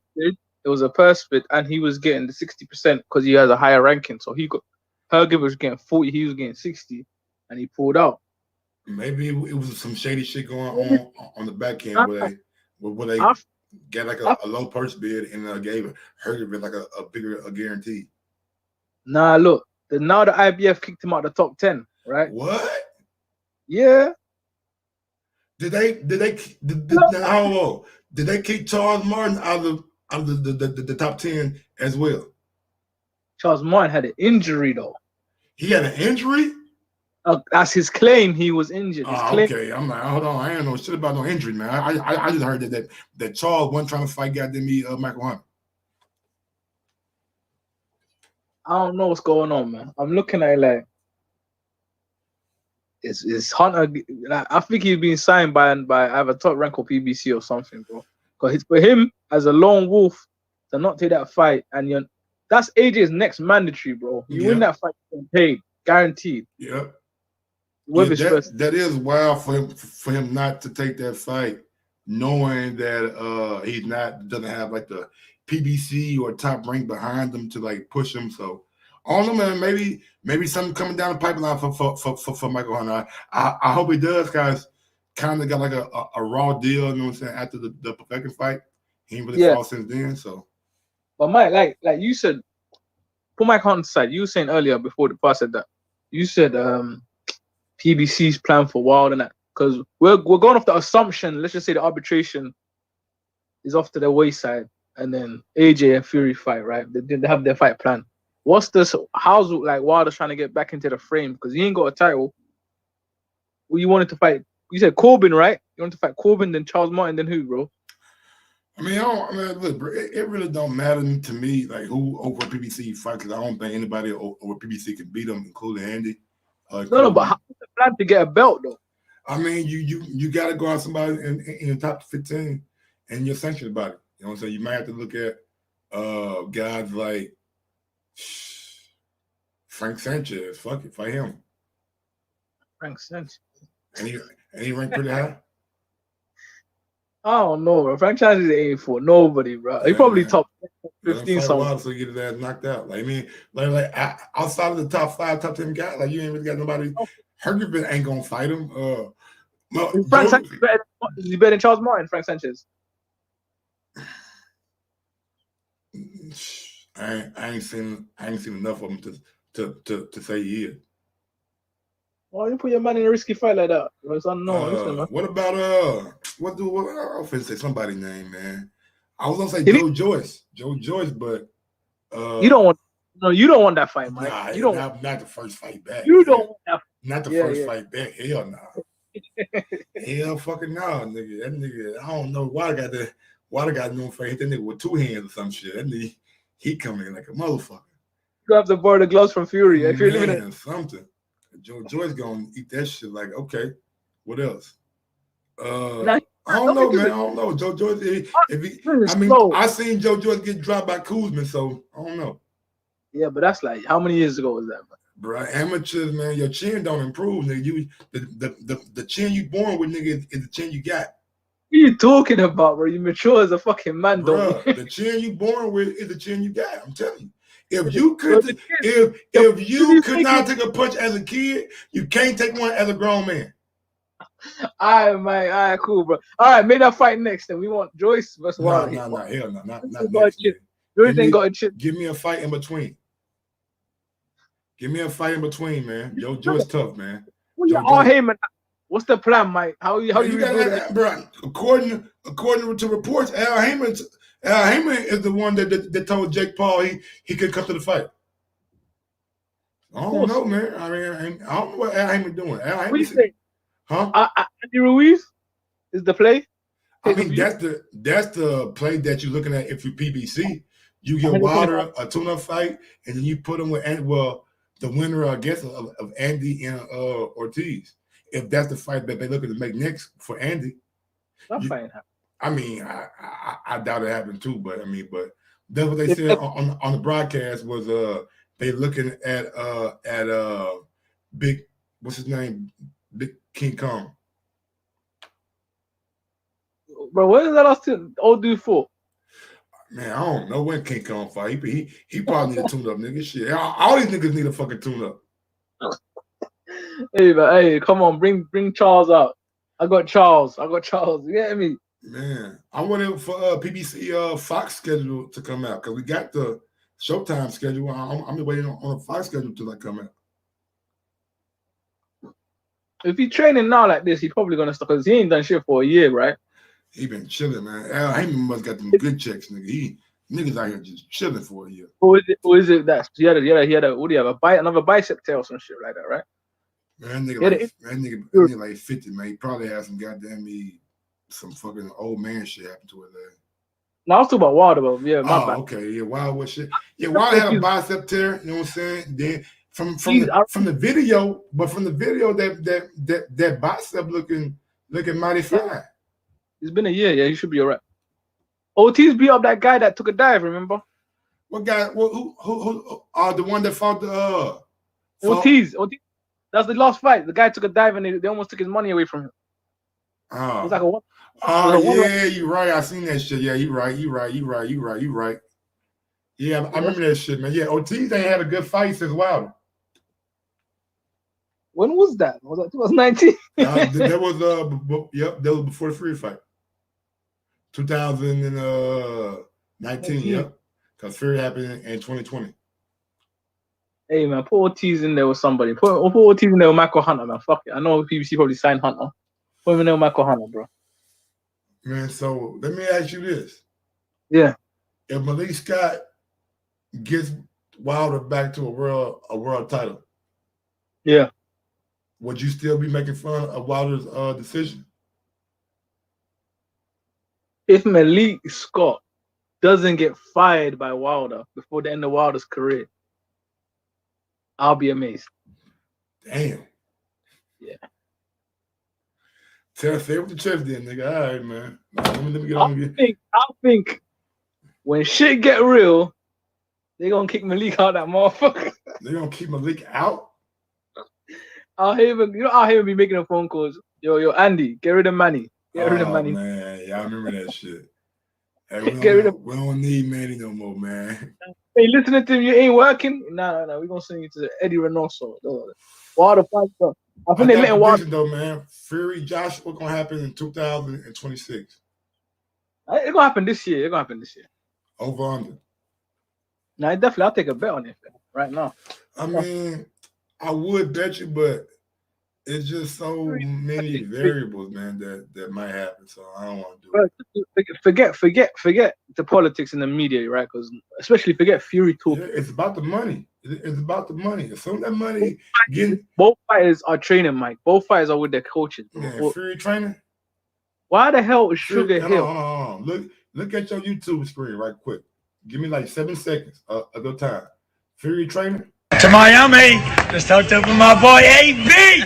It was a purse bid, and he was getting the 60% because he has a higher ranking. So Hergiver was getting 40, he was getting 60, and he pulled out. Maybe it was some shady shit going on the back end where they got like a low purse bid and gave Hergiver like a bigger guarantee. Nah, look, now the IBF kicked him out the top 10, right? What? Yeah. Did they kick Charles Martin out of the top 10 as well? Charles Martin had an injury though. He had an injury? That's his claim. He was injured. His claim. Okay. I'm like, hold on. I ain't know shit about no injury, man. I just heard that Charles wasn't trying to fight goddamn me Michael Hunter. I don't know what's going on, man. I'm looking at it like it's Hunter. Like, I think he's been signed by either Top Rank or PBC or something, bro. Because for him as a lone wolf to not take that fight, and that's AJ's next mandatory, bro. You win that fight, you're paid, guaranteed. Yep. That is wild for him not to take that fight, knowing that he's doesn't have like the PBC or Top Rank behind him to like push him. So I don't know, man. Maybe something coming down the pipeline for Michael Hunter. I hope he does, guys. Kind of got like a raw deal, you know what I'm saying, after the Povetkin fight. He ain't really fought since then. So, but Mike, like you said, put Mike Hunter's side. You were saying earlier before the pass said that. You said PBC's plan for Wild and that, because we're going off the assumption. Let's just say the arbitration is off to the wayside, and then AJ and Fury fight, right? They have their fight plan. What's this? How's like Wilder's trying to get back into the frame because he ain't got a title? Well, you wanted to fight. You said Corbin, right? You wanted to fight Corbin, then Charles Martin, then who, bro? I mean, look, bro, it really don't matter to me like who over PBC fight, because I don't think anybody over PBC can beat them, including Andy. No, but how's the plan to get a belt though? I mean, you got to go out somebody in the top 15, and you're sanctioned about it. You know what I'm saying? You might have to look at guys like Frank Sanchez. Fuck it, fight him. Frank Sanchez. And he ranked pretty high. I don't know, bro. Frank Sanchez ain't for nobody, bro. He probably top 15 something. So you get his ass knocked out. Like I mean, like outside of the top 5, top 10 guys, like you ain't really got nobody. Hergervin ain't gonna fight him. Frank Sanchez is he better than Charles Martin? Frank Sanchez. I ain't seen enough of him to say he is. Why you put your man in a risky fight like that? It's unknown. What about what I was gonna say somebody's name, man. I was gonna say Joe Joyce. Joe Joyce, but you don't want that fight, Mike. Nah, you don't not the first fight back. You don't want that. Not the first fight back. Hell no. Hell fucking no, nigga. That nigga, I don't know why I got no fight. Hit that nigga with 2 hands or some shit. That nigga, he coming in like a motherfucker. You have to borrow the gloves from Fury. If you're living in something. Joe Joyce gonna eat that shit like, okay, what else? I don't know, man. I don't know. Joe Joyce, I seen Joe Joyce get dropped by Kuzman, so I don't know. Yeah, but that's like, how many years ago was that, man? Bro, amateurs, man, your chin don't improve, nigga. The chin you born with, nigga, is the chin you got. What are you talking about, bro? You mature as a fucking man, bro. The chin you born with is the chin you got. I'm telling you. If you could, if you could not take a punch as a kid, you can't take one as a grown man. All right, man. All right, cool, bro. All right, make that fight next. Then we want Joyce versus Wilder. No, hell no, not next. Joyce ain't got a chip. Give me a fight in between. Give me a fight in between, man. Joyce tough, man. Heyman. What's the plan, Mike? How you got that, bro? According to reports, Al Heyman is the one that told Jake Paul he could come to the fight. I don't know, man. I mean, I don't know what Al Heyman doing. What do you think? Huh? Andy Ruiz is the play. I mean, that's the play that you're looking at if you PBC. You get Wilder a tune-up fight, and then you put him with the winner, I guess, of Andy and Ortiz. If that's the fight that they're looking to make next for Andy. That fight happened. I mean, I doubt it happened too, but that's what they said on the broadcast was they looking at Big, what's his name, Big King Kong. Bro, what is that last old dude for? Man, I don't know when King Kong fight. He probably need a tune up, nigga. Shit, all these niggas need a fucking tune up. Hey, come on, bring Charles out. I got Charles. You get me? Man, I'm waiting for PBC Fox schedule to come out because we got the Showtime schedule. I'm waiting on a Fox schedule to come out. If he's training now like this, he's probably gonna stop because he ain't done shit for a year, right? He been chilling, man. Al Heyman must got them good checks, nigga. Niggas out here just chilling for a year. Who is it that he had a what do you have, another bicep tear or some shit like that, right? Man, that nigga like 50, man. He probably had some some fucking old man shit happen to it there. No, I was talking about Wilder, but yeah, my bad. Okay, yeah, Wilder was shit. Yeah, Wilder had a bicep tear, you know what I'm saying? Then from the video, that bicep looking mighty fine. It's been a year, yeah, he should be all right. Ortiz beat up that guy that took a dive, remember? What guy? Who? The one that fought the Ortiz. That's the last fight. The guy took a dive and they almost took his money away from him. Oh, it was like a one. Yeah, you're right. I seen that shit. Yeah, you're right. Yeah, I remember that shit, man. Yeah, Ortiz ain't had a good fight since Wilder. When was that? Was that 2019? That was that was before the Fury fight. 2019, yep. Because Fury happened in 2020. Hey man, put Ortiz in there with somebody. Put Ortiz in there with Michael Hunter, man. Fuck it. I know PBC probably signed Hunter. Put him in there with Michael Hunter, bro. Man, so let me ask you this. Yeah. If Malik Scott gets Wilder back to a world title, yeah, would you still be making fun of Wilder's decision? If Malik Scott doesn't get fired by Wilder before the end of Wilder's career, I'll be amazed. Damn. Yeah. Say with the chest then, nigga. All right, man. Let me get on again. I think when shit get real, they gonna kick Malik out that motherfucker. They gonna keep Malik out? I'll hear him be making the phone calls. Yo, Andy, get rid of Manny. Get rid of Manny. Man, yeah, I remember that shit. Hey, we don't need Manny no more, man. Hey, listening to him, you ain't working? No. We're gonna send you to Eddie Reynoso. Wilder fight stuff. I think they letting Wilder though, man. Fury Joshua gonna happen in 2026. It's gonna happen this year. Over under. No, definitely. I'll take a bet on it right now. I mean, I would bet you, but it's just so many variables, man, that might happen. So I don't want to do it. Forget the politics and the media, right? Because especially forget Fury talk. Yeah, it's about the money. It's about the money. As soon as that money both fighters are training, Mike. Both fighters are with their coaches. Yeah, Fury training. Why the hell is Sugar Hill? Hold on. Look at your YouTube screen right quick. Give me like 7 seconds of your time. Fury training. To Miami, just hooked up with my boy AB.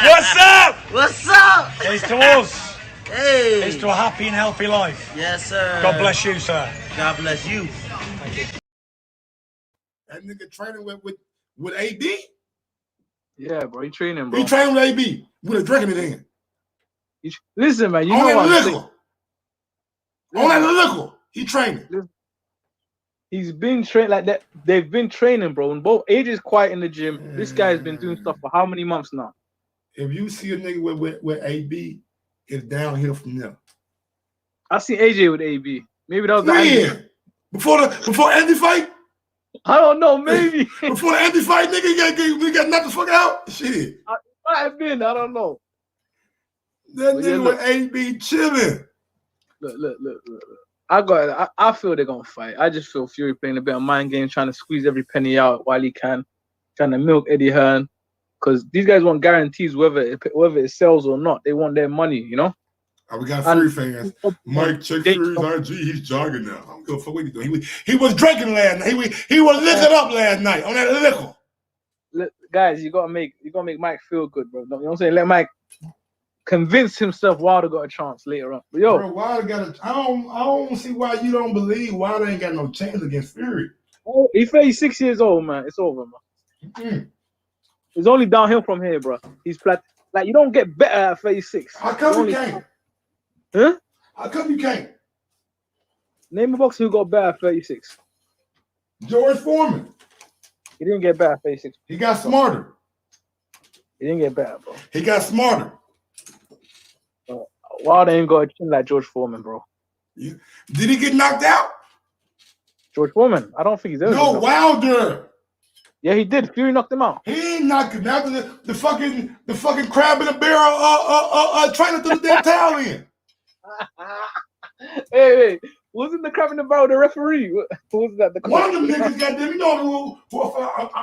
What's up? What's up? Here's to us. Hey. Here's to a happy and healthy life. Yes, sir. God bless you, sir. God bless you. Thank you. That nigga training with AB? Yeah, bro. He training, bro. He training with AB with a drink in his hand. Listen, man. You on know that what? liquor. On that liquor. He training. He's been trained like that. They've been training, bro. And both AJ's quiet in the gym. This guy's been doing stuff for how many months now? If you see a nigga with AB, it's downhill from there. I seen AJ with AB. Maybe that was the Andy. Before Andy fight? I don't know, maybe. Before the Andy fight, nigga, you got knocked the fuck out? Shit. Might have been. I don't know. That nigga with AB chilling. Look. I feel they're gonna fight. I just feel Fury playing a bit of mind game, trying to squeeze every penny out while he can, trying to milk Eddie Hearn, because these guys want guarantees whether it sells or not. They want their money, you know. We got Fury fans. Mike, check Fury's IG. He's jogging now. I don't give a fuck what he's doing. He was drinking last night. He was licking up last night on that liquor. Guys, you gotta make Mike feel good, bro. You know what I'm saying? Let Mike convince himself Wilder got a chance later on. But bro, Wilder got a. I don't see why you don't believe Wilder ain't got no chance against Fury. Oh, he's 36 years old, man. It's over, man. Mm-hmm. It's only downhill from here, bro. He's flat. Like, you don't get better at 36. How come you can't? Huh? How come you can't? Name a boxer who got better at 36. George Foreman. He didn't get better at 36. He got smarter. He didn't get better, bro. He got smarter. Wilder ain't got a chin like George Foreman, bro. Did he get knocked out? George Foreman? I don't think he's ever. No, Wilder. Yeah, he did. Fury knocked him out. He ain't knocked him out. The fucking crab in the barrel trying to throw the damn towel in. Hey, wasn't the crab in the barrel the referee? Who was that? One of them niggas got them. You know who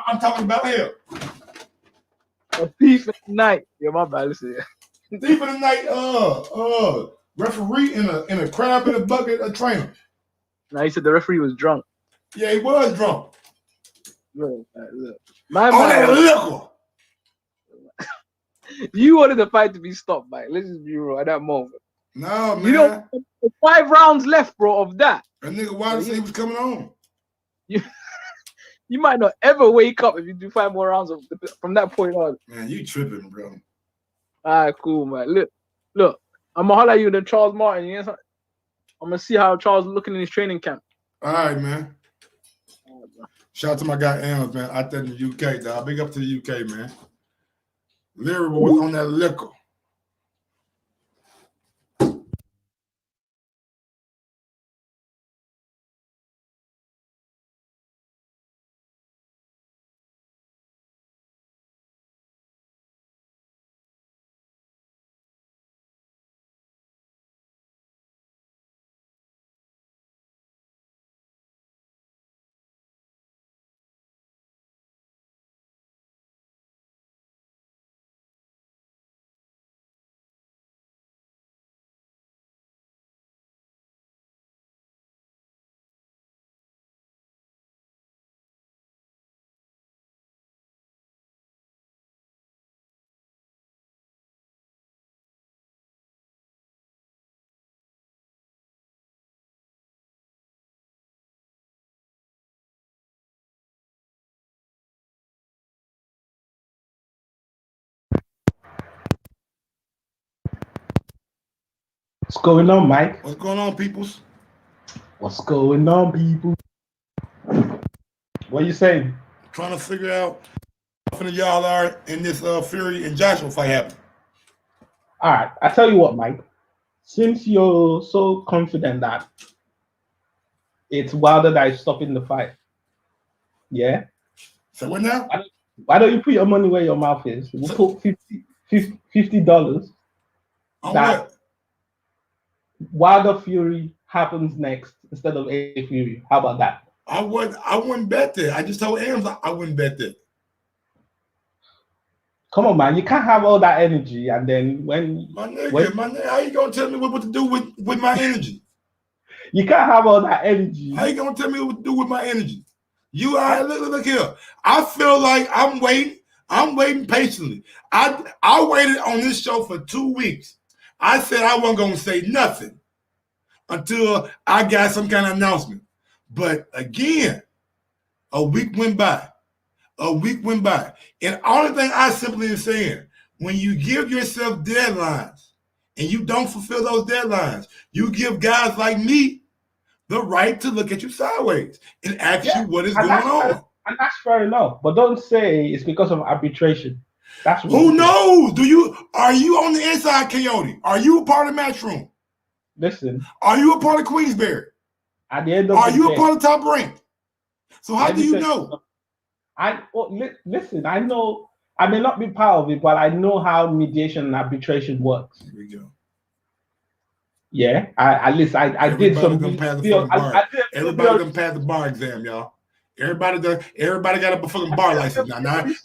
I'm talking about here. A thief at night. Yeah, my bad. Listen. Thief in the night. Referee in a crab in a bucket, a trainer. Now he said the referee was drunk. Yeah, he was drunk. Look. My On that man. liquor. You wanted the fight to be stopped, Mike. Let's just be real at that moment. No, man. You know, 5 rounds left, bro, of that. That nigga Wilder said he was coming on. You might not ever wake up if you do 5 more rounds from that point on. Man, you tripping, bro. All right, cool, man. Look. I'm gonna holler at you then Charles Martin. You know, I'm gonna see how Charles is looking in his training camp. All right, man. Shout out to my guy Amos, man. Out there in the UK, dog. Big up to the UK, man. Larry was on that liquor. What's going on, Mike? What's going on, peoples? What's going on, people? What are you saying? Trying to figure out how often y'all are in this Fury and Joshua fight happening. All right, I tell you what, Mike. Since you're so confident that it's Wilder that is stopping the fight, yeah? So what now? Why don't you put your money where your mouth is? We'll put $50 that Wilder Fury happens next instead of A Fury. How about that? I wouldn't bet that. I just told Ams I wouldn't bet that. Come on, man. You can't have all that energy and then when my nigga, how you gonna tell me what to do with my energy? You can't have all that energy. How you gonna tell me what to do with my energy? Look here. I feel like I'm waiting. I'm waiting patiently. I waited on this show for 2 weeks. I said I wasn't gonna say nothing until I got some kind of announcement. But again, a week went by. And the only thing I simply am saying, when you give yourself deadlines and you don't fulfill those deadlines, you give guys like me the right to look at you sideways and ask you what is going on. And that's fair enough. But don't say it's because of arbitration. That's who knows? Are you on the inside, Coyote? Are you a part of Matchroom? Listen. Are you a part of Queensberry? At the end of Are the you day, a part of Top Rank? So how do you know? Listen, I know I may not be part of it, but I know how mediation and arbitration works. Here we go. Yeah, I did some. Everybody done passed the bar exam, y'all. Everybody got a fucking bar license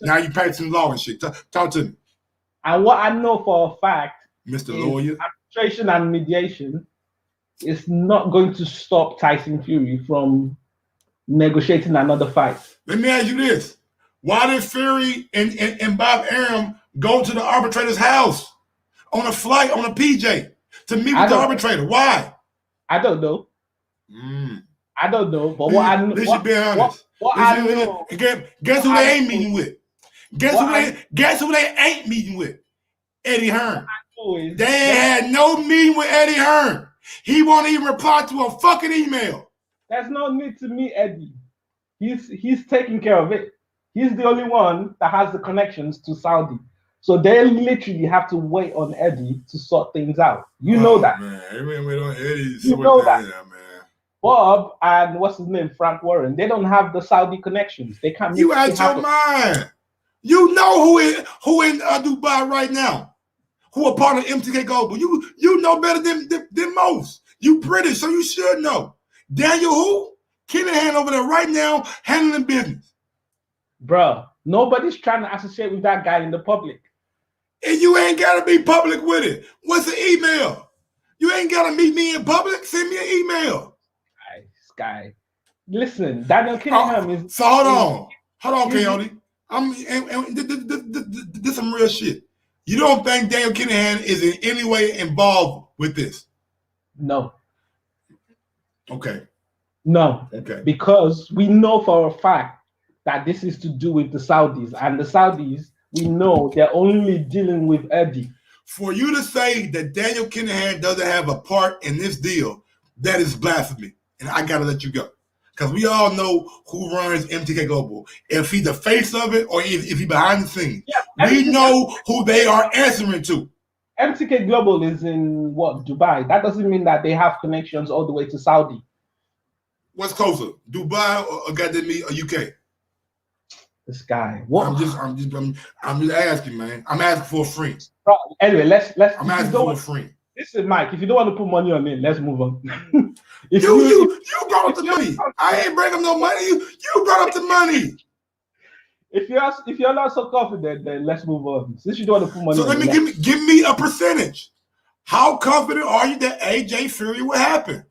now you practicing law and shit. Talk to me. And what I know for a fact, Mr. Lawyer, arbitration and mediation is not going to stop Tyson Fury from negotiating another fight. Let me ask you this: why did Fury and Bob Arum go to the arbitrator's house on a flight on a PJ to meet with the arbitrator? Why? I don't know. I don't know, but what I know. Let's be honest. Guess who they ain't meeting with? Guess who they ain't meeting with? Eddie Hearn. They had no meeting with Eddie Hearn. He won't even reply to a fucking email. There's no need to meet Eddie. He's taking care of it. He's the only one that has the connections to Saudi. So they literally have to wait on Eddie to sort things out. You know that. Man, wait on Eddie. You know that. Man. Bob and what's his name, Frank Warren, they don't have the Saudi connections. They can't. You out your mind. You know who in Dubai right now, who are part of MTK Global. You know better than most. You British, so you should know. Daniel who? Kinahan over there right now handling business. Bro, Nobody's trying to associate with that guy in the public. And you ain't gotta be public with it. What's the email? You ain't gotta meet me in public. Send me an email. This guy. Listen, Daniel Kinningham is. So hold on, Coyote. This some real shit. You don't think Daniel Kinningham is in any way involved with this? No. Okay. No. Okay. Because we know for a fact that this is to do with the Saudis, and the Saudis, we know they're only dealing with Eddie. For you to say that Daniel Kinningham doesn't have a part in this deal, that is blasphemy, and I gotta let you go. Because we all know who runs MTK Global. If he's the face of it or if he's behind the scenes. Yeah, we know who they are answering to. MTK Global is in what, Dubai? That doesn't mean that they have connections all the way to Saudi. What's closer, Dubai or goddamn me or UK? This guy. What? I'm just asking, man. I'm asking for a friend. Anyway, let's. I'm asking for a friend. Listen, Mike. If you don't want to put money on it, let's move on. You brought up the money. I ain't bringing no money. You brought up the money. If you're not so confident, then let's move on. Since you don't want to put money. So let me give me a percentage. How confident are you that AJ Fury will happen?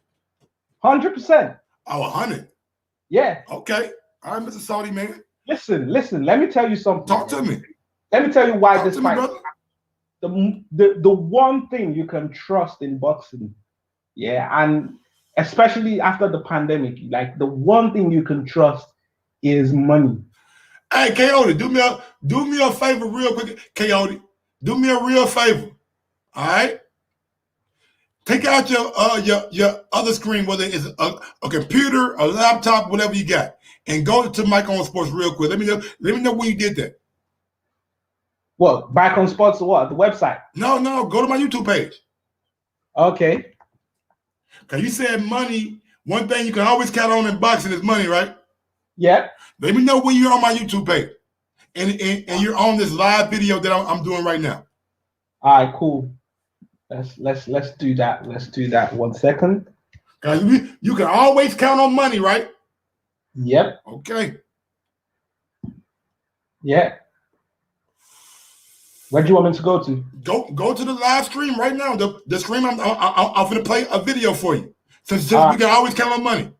100%. Oh, 100. Yeah. Okay. All right, Mr. Saudi man. Listen. Let me tell you something. Talk to me. Let me tell you why this fight. Me, the one thing you can trust in boxing, yeah, and especially after the pandemic, like the one thing you can trust is money. Hey, Coyote, do me a favor real quick. Coyote, do me a real favor. All right? Take out your other screen, whether it's a computer, a laptop, whatever you got, and go to Mike on Sports real quick. Let me know when you did that. What? Back on Sports or what? The website? No. Go to my YouTube page. Okay. Because you said money. One thing you can always count on in boxing is money, right? Yeah. Let me know when you're on my YouTube page, and you're on this live video that I'm doing right now. All right, cool. Let's do that. Let's do that. 1 second. Because you can always count on money, right? Yep. Okay. Yeah. Where do you want me to go to? Go to the live stream right now. The stream I'm going to play a video for you. Since we can always count on money.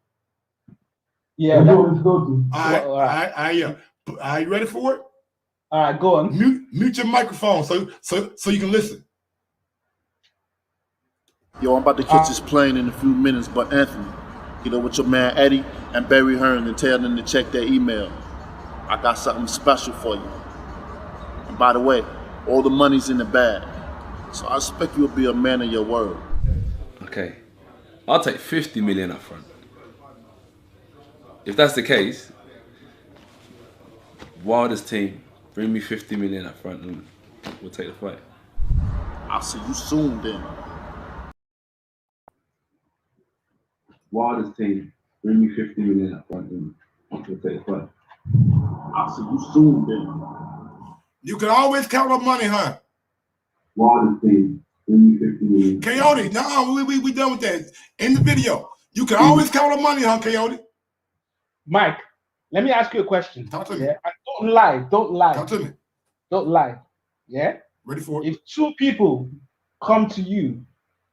Yeah. Where do you want me to go to? All right. Are you ready for it? All right, go on. Mute your microphone so you can listen. Yo, I'm about to catch this plane in a few minutes, but Anthony, with your man Eddie and Barry Hearn and tell them to check their email. I got something special for you. And by the way, all the money's in the bag. So I expect you'll be a man of your word. Okay. I'll take 50 million up front. If that's the case, Wilder's team, bring me 50 million up front and we'll take the fight. I'll see you soon then. Wilder's team, bring me 50 million up front and we'll take the fight. I'll see you soon then. You can always count on money, huh? Wilder's team, bring me 50 million. Coyote, no, we done with that. In the video, you can always count on money, huh, Coyote? Mike, let me ask you a question. Talk to me. Yeah? Don't lie. Talk to me. Don't lie. Yeah? Ready for it? If two people come to you,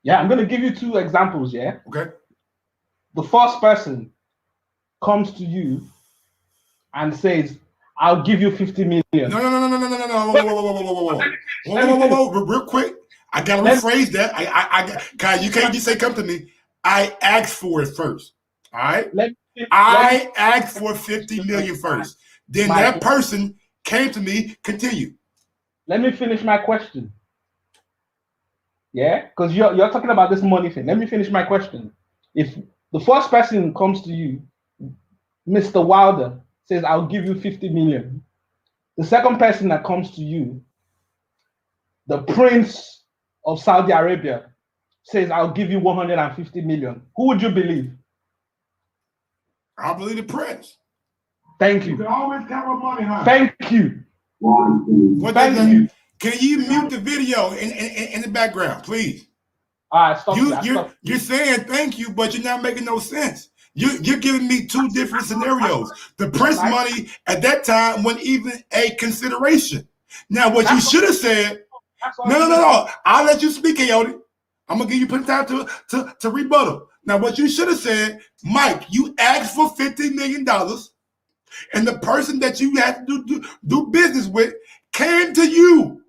yeah, I'm going to give you two examples, yeah? Okay. The first person comes to you and says, I'll give you 50 million. No. Whoa. Real quick. I got to rephrase that. Guys, you can't just say come to me. I asked for it first. All right? I asked for 50 million first. Then that person came to me. Continue. Let me finish my question. Yeah? Because you're talking about this money thing. Let me finish my question. If the first person comes to you, Mr. Wilder, says, I'll give you 50 million. The second person that comes to you, the Prince of Saudi Arabia, says, I'll give you 150 million. Who would you believe? I believe the Prince. Thank you. You can always count on money, huh? Thank you. Thank you. Can you mute the video in the background, please? All right, stop. You're saying thank you, but you're not making no sense. You're giving me two different scenarios. The Prince money at that time wasn't even a consideration. Now, what you should have said, no. I'll let you speak, Coyote. I'm gonna give you plenty time to rebuttal. Now, what you should have said, Mike, you asked for $50 million, and the person that you had to do business with came to you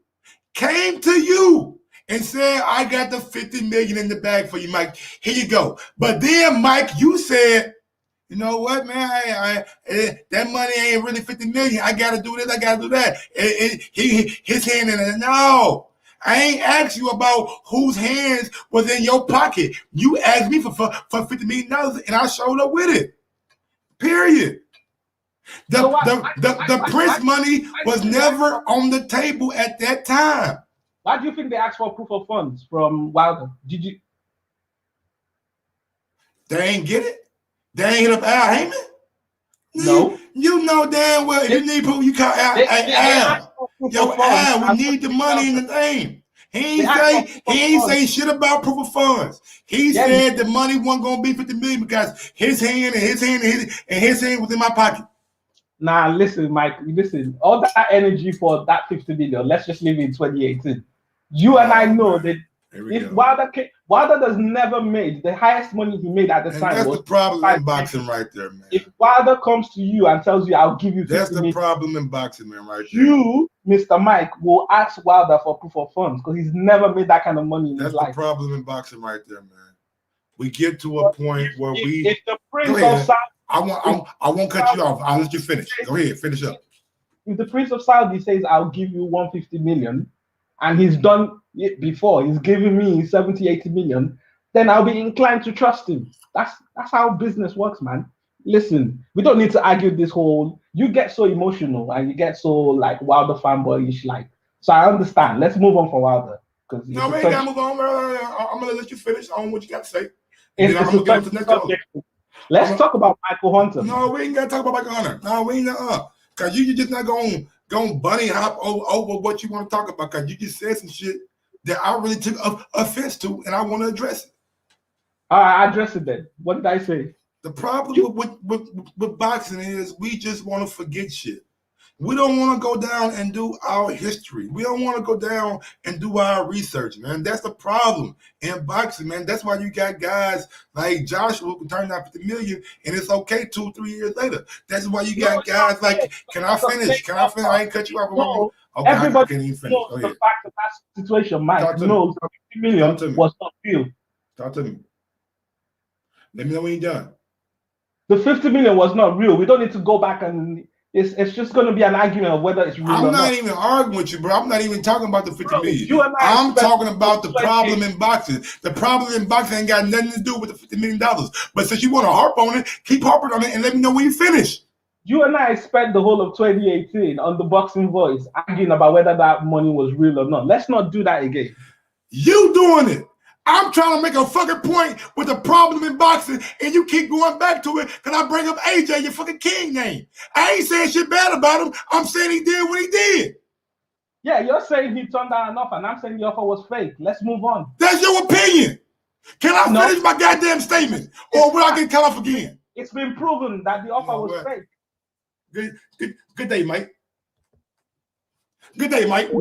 and said, I got the $50 million in the bag for you, Mike. Here you go. But then, Mike, you said, you know what, man? That money ain't really $50 million. I got to do this. I got to do that. His hand in it. No, I ain't asked you about whose hands was in your pocket. You asked me for $50 million, and I showed up with it. Period. The Prince money was never on the table at that time. Why do you think they asked for proof of funds from Wilder? Did you? They ain't get it. They ain't hit up Al Heyman. No. You know damn well if you need proof, you call Al. Yo, Al, we need the money in the name. He ain't say shit about proof of funds. He said the money wasn't gonna be $50 million because his hand was in my pocket. Nah, listen, Mike. Listen, all that energy for that $50 million. Let's just leave it in 2018. You and I know that if Wilder does never made the highest money he made at the time. That's the problem in boxing right there, man. If Wilder comes to you and tells you, "I'll give you," that's the problem in boxing, man, right there. You, Mr. Mike, will ask Wilder for proof of funds because he's never made that kind of money in his life. That's the problem in boxing right there, man. We get to a point where if the Prince of Saudi, I won't cut you off. I'll let you finish. Go ahead, finish up. If the Prince of Saudi says, "I'll give you 150 million," and he's done it before, he's giving me 70, 80 million, then I'll be inclined to trust him. That's how business works, man. Listen, we don't need to argue this whole, you get so emotional and you get so like Wilder fanboyish, like, so I understand. Let's move on from Wilder. No, we ain't gotta move on. I'm gonna let you finish on what you got to say. I'm gonna get to the next one. Let's talk about Michael Hunter. No, we ain't gotta talk about Michael Hunter. No, we ain't because you just not gonna bunny hop over what you want to talk about, because you just said some shit that I really took offense to, and I want to address it. I address it then. What did I say? The problem with boxing is we just want to forget shit. We don't want to go down and do our history. We don't want to go down and do our research, man. That's the problem in boxing, man. That's why you got guys like Joshua who turned out $50 million, and it's okay 2-3 years later. That's why you got guys like, can I finish? Can I finish? I ain't cut you off. Okay, everybody I can't even finish. knows the fact that situation, Mike, knows that $50 million was not real. Talk to me. Let me know when you're done. The $50 million was not real. We don't need to go back and it's just going to be an argument of whether it's real or not. I'm not even arguing with you, bro. I'm not even talking about the $50 million. I'm talking about the problem in boxing. The problem in boxing ain't got nothing to do with the $50 million. But since you want to harp on it, keep harping on it and let me know when you finish. You and I spent the whole of 2018 on the Boxing Voice arguing about whether that money was real or not. Let's not do that again. You doing it. I'm trying to make a fucking point with the problem in boxing, and you keep going back to it because I bring up AJ, your fucking king name. I ain't saying shit bad about him. I'm saying he did what he did. Yeah, you're saying he turned down an offer, and I'm saying the offer was fake. Let's move on. That's your opinion. Can I finish my goddamn statement, or will I get cut off again? It's been proven that the offer was fake. Good day, Mike. Good day, Mike.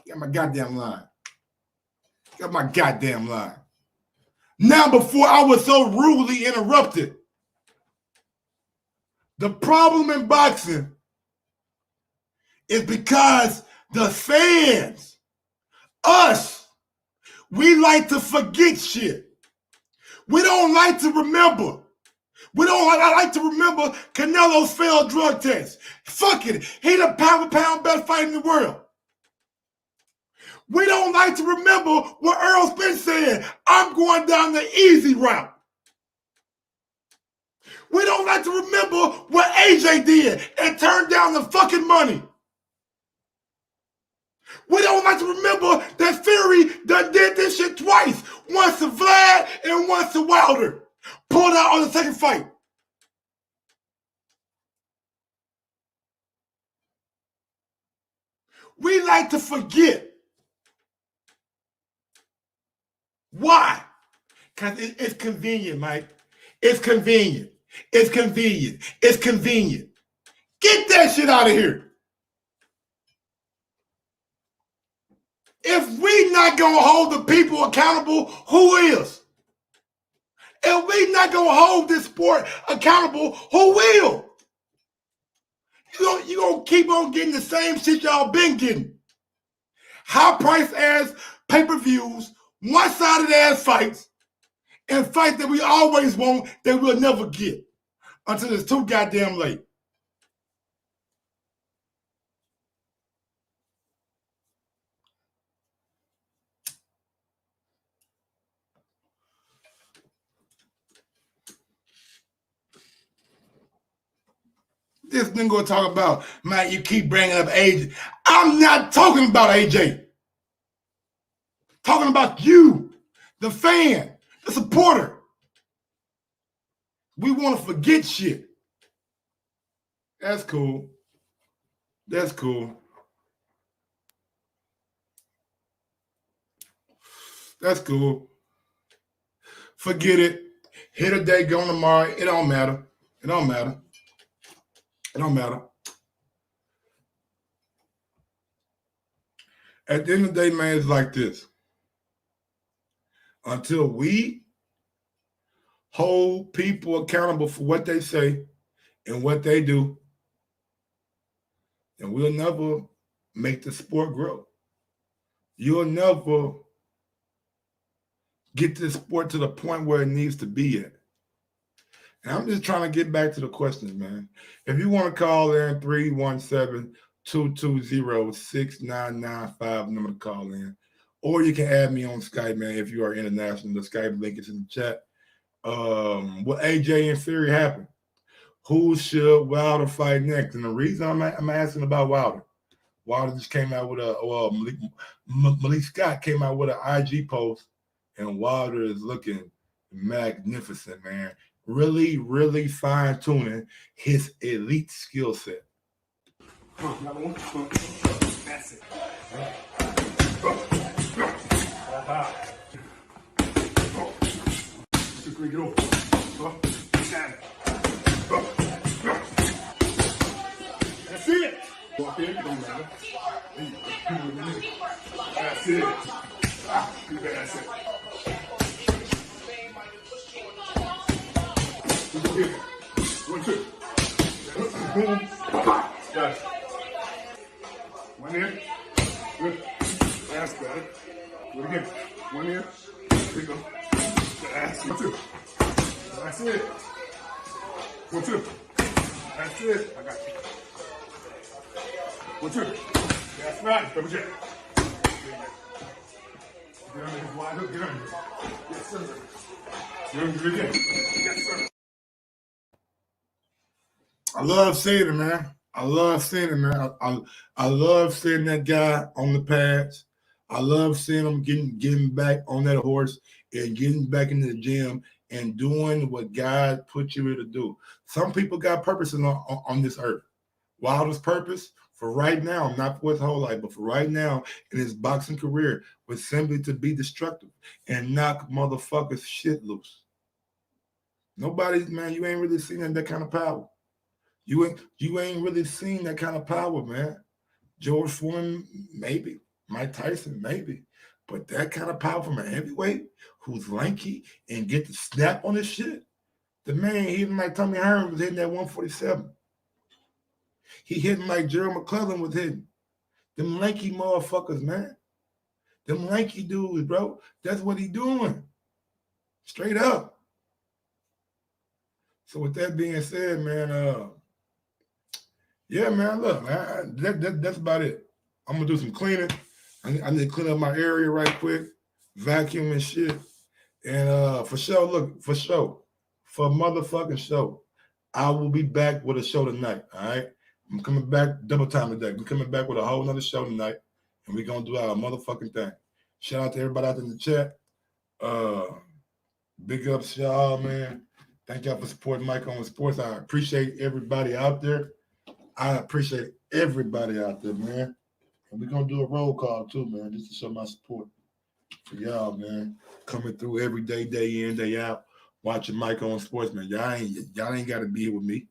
Got my goddamn line. Got my goddamn line. Now, before I was so rudely interrupted, the problem in boxing is because the fans, us, we like to forget shit. We don't like to remember. We don't like to remember Canelo's failed drug test. Fuck it. He the pound best fighter in the world. We don't like to remember what Earl Spence said. I'm going down the easy route. We don't like to remember what AJ did and turned down the fucking money. We don't like to remember that Fury done did this shit twice. Once to Vlad and once to Wilder. Pulled out on the second fight. We like to forget. Why? Because it's convenient, Mike. It's convenient. It's convenient. It's convenient. Get that shit out of here. If we not gonna hold the people accountable, who is? If we not gonna hold this sport accountable, who will? You gonna keep on getting the same shit y'all been getting. High price ass pay-per-views, one-sided ass fights, and fights that we always want that we'll never get until it's too goddamn late. This nigga gonna talk about, man, you keep bringing up AJ. I'm not talking about AJ. Talking about you, the fan, the supporter. We want to forget shit. That's cool. That's cool. That's cool. Forget it. Hit a day, go tomorrow. It don't matter. It don't matter. It don't matter. At the end of the day, man, it's like this. Until we hold people accountable for what they say and what they do, and we'll never make the sport grow. You'll never get this sport to the point where it needs to be at. And I'm just trying to get back to the questions, man. If you want to call in 317-220-6995, number to call in. Or you can add me on Skype, man, if you are international. The Skype link is in the chat. What AJ and Fury happened? Who should Wilder fight next? And the reason I'm asking about Wilder just came out with Malik Scott came out with an IG post, and Wilder is looking magnificent, man. Really, really fine-tuning his elite skill set. That's it. Get over. That's it. Walk in, don't matter. That's it. That's it. One, two. Got it. One here. Good. That's better. Do it again. One here. There you go. That's it. 1, 2. That's it. 1, 2. That's it. I got you. 1, 2. That's right. Double check. Get under his wide hook. Get under. Yes, sir. Get under it again. Yes, sir. I love seeing it, man. I love seeing it, man. I love seeing that guy on the pads. I love seeing him getting back on that horse and getting back into the gym and doing what God put you here to do. Some people got purpose on this earth. Wilder's purpose for right now, not for his whole life, but for right now in his boxing career was simply to be destructive and knock motherfuckers shit loose. Nobody, man, you ain't really seen that kind of power. You ain't really seen that kind of power, man. George Foreman, maybe. Mike Tyson, maybe. But that kind of power from a heavyweight who's lanky and get the snap on his shit. The man hitting like Tommy Hearn was hitting that 147. He hitting like Gerald McClellan was hitting. Them lanky motherfuckers, man. Them lanky dudes, bro. That's what he doing. Straight up. So with that being said, man, yeah, man, look, man, that's about it. I'm going to do some cleaning. I need to clean up my area right quick, vacuum and shit. And for sure, look, for sure, for motherfucking show, I will be back with a show tonight, all right? I'm coming back double time today. I'm coming back with a whole nother show tonight, and we're going to do our motherfucking thing. Shout out to everybody out in the chat. Big ups to y'all, man. Thank y'all for supporting Mike on Sports. I appreciate everybody out there. I appreciate everybody out there, man. And we're going to do a roll call too, man, just to show my support for y'all, man. Coming through every day, day in, day out, watching Mike on Sports, man. Y'all ain't got to be here with me.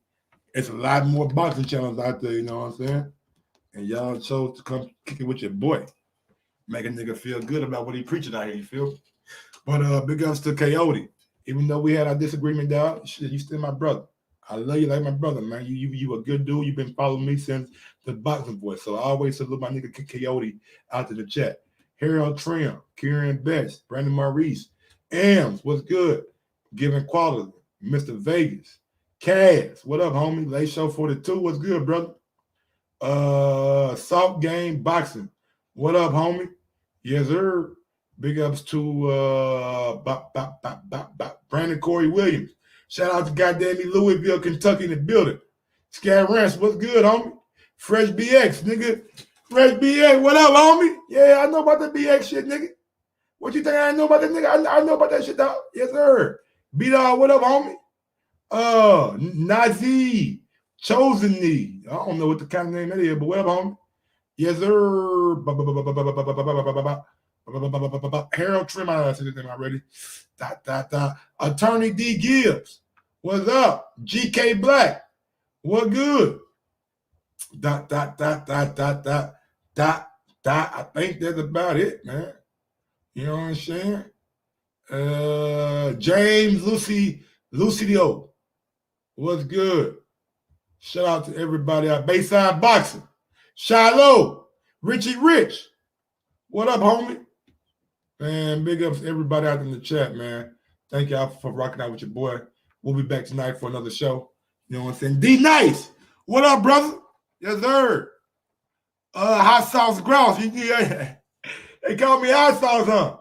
It's a lot more boxing channels out there, you know what I'm saying? And y'all chose to come kick it with your boy. Make a nigga feel good about what he preaching out here, you feel? But big ups to Coyote. Even though we had our disagreement, dog, shit, you still my brother. I love you like my brother, man. You a good dude. You've been following me since the boxing voice. So I always salute my nigga Coyote out to the chat. Harold Trim, Kieran Betts, Brandon Maurice, Ams, what's good? Giving quality, Mr. Vegas, Kaz, what up, homie? Late Show 42, what's good, brother? Salt Game Boxing, what up, homie? Yes, sir. Big ups to Brandon Corey Williams. Shout out to goddamn Louisville, Kentucky in the building. Scat Ranch, what's good, homie? Fresh BX, nigga. Fresh BX, what up, homie? Yeah, I know about the BX shit, nigga. What you think I know about that, nigga? I know about that shit, dog. Yes, sir. B-Dog, what up, homie? Nazi, Chosen Knee. I don't know what the kind of name that is, but what up, homie? Yes, sir. Harold Trim, I said this already. Attorney D. Gibbs, what's up? GK Black, what good? I think that's about it, man. You know what I'm saying? James Lucidio, what's good? Shout out to everybody at Bayside Boxing. Shiloh, Richie Rich, what up, homie? Man, big ups to everybody out in the chat, man. Thank y'all for rocking out with your boy. We'll be back tonight for another show. You know what I'm saying? D Nice, what up, brother? Yes, sir. Hot sauce grouse. They call me hot sauce, huh?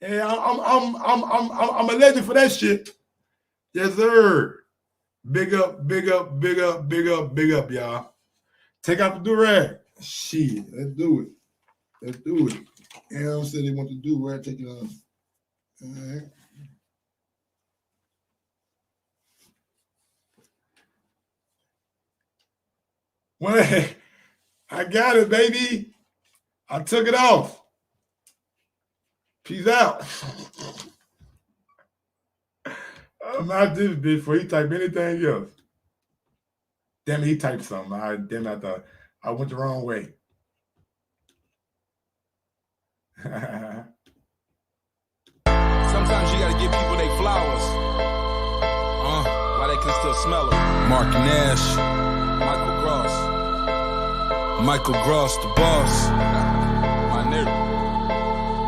Yeah, I'm a legend for that shit. Yes, sir. Big up, y'all. Take out the do-rag. Shit, let's do it. Let's do it. Aaron said he want to do rag. Take it off. All right. Well, I got it, baby. I took it off. Peace out. I'm not this bitch before he type anything else. Damn it, he typed something. I thought I went the wrong way. Sometimes you gotta give people their flowers. While they can still smell them. Mark Nash, Michael Gross, the boss. My nigga,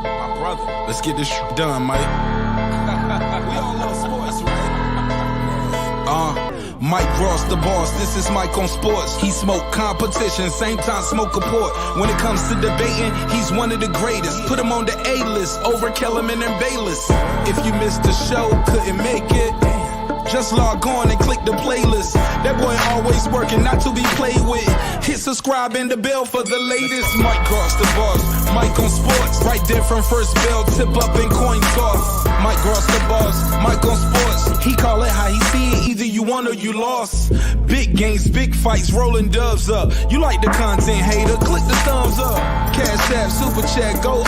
my brother. Let's get this shit done, Mike. We all love sports, right? Mike Gross, the boss. This is Mike on Sports. He smoke competition, same time smoke a port. When it comes to debating, he's one of the greatest. Put him on the A-list over Kellerman and Bayless. If you missed the show, couldn't make it, just log on and click the playlist. That boy always working, not to be played with. Hit subscribe and the bell for the latest. Mike Gross, the boss. Mike on Sports. Right there from first bell, tip up and coin toss. Mike Gross, the boss. Mike on Sports. He call it how he see it. Either you won or you lost. Big games, big fights, rolling dubs up. You like the content, hater? Click the thumbs up. Cash App, Super Chat, go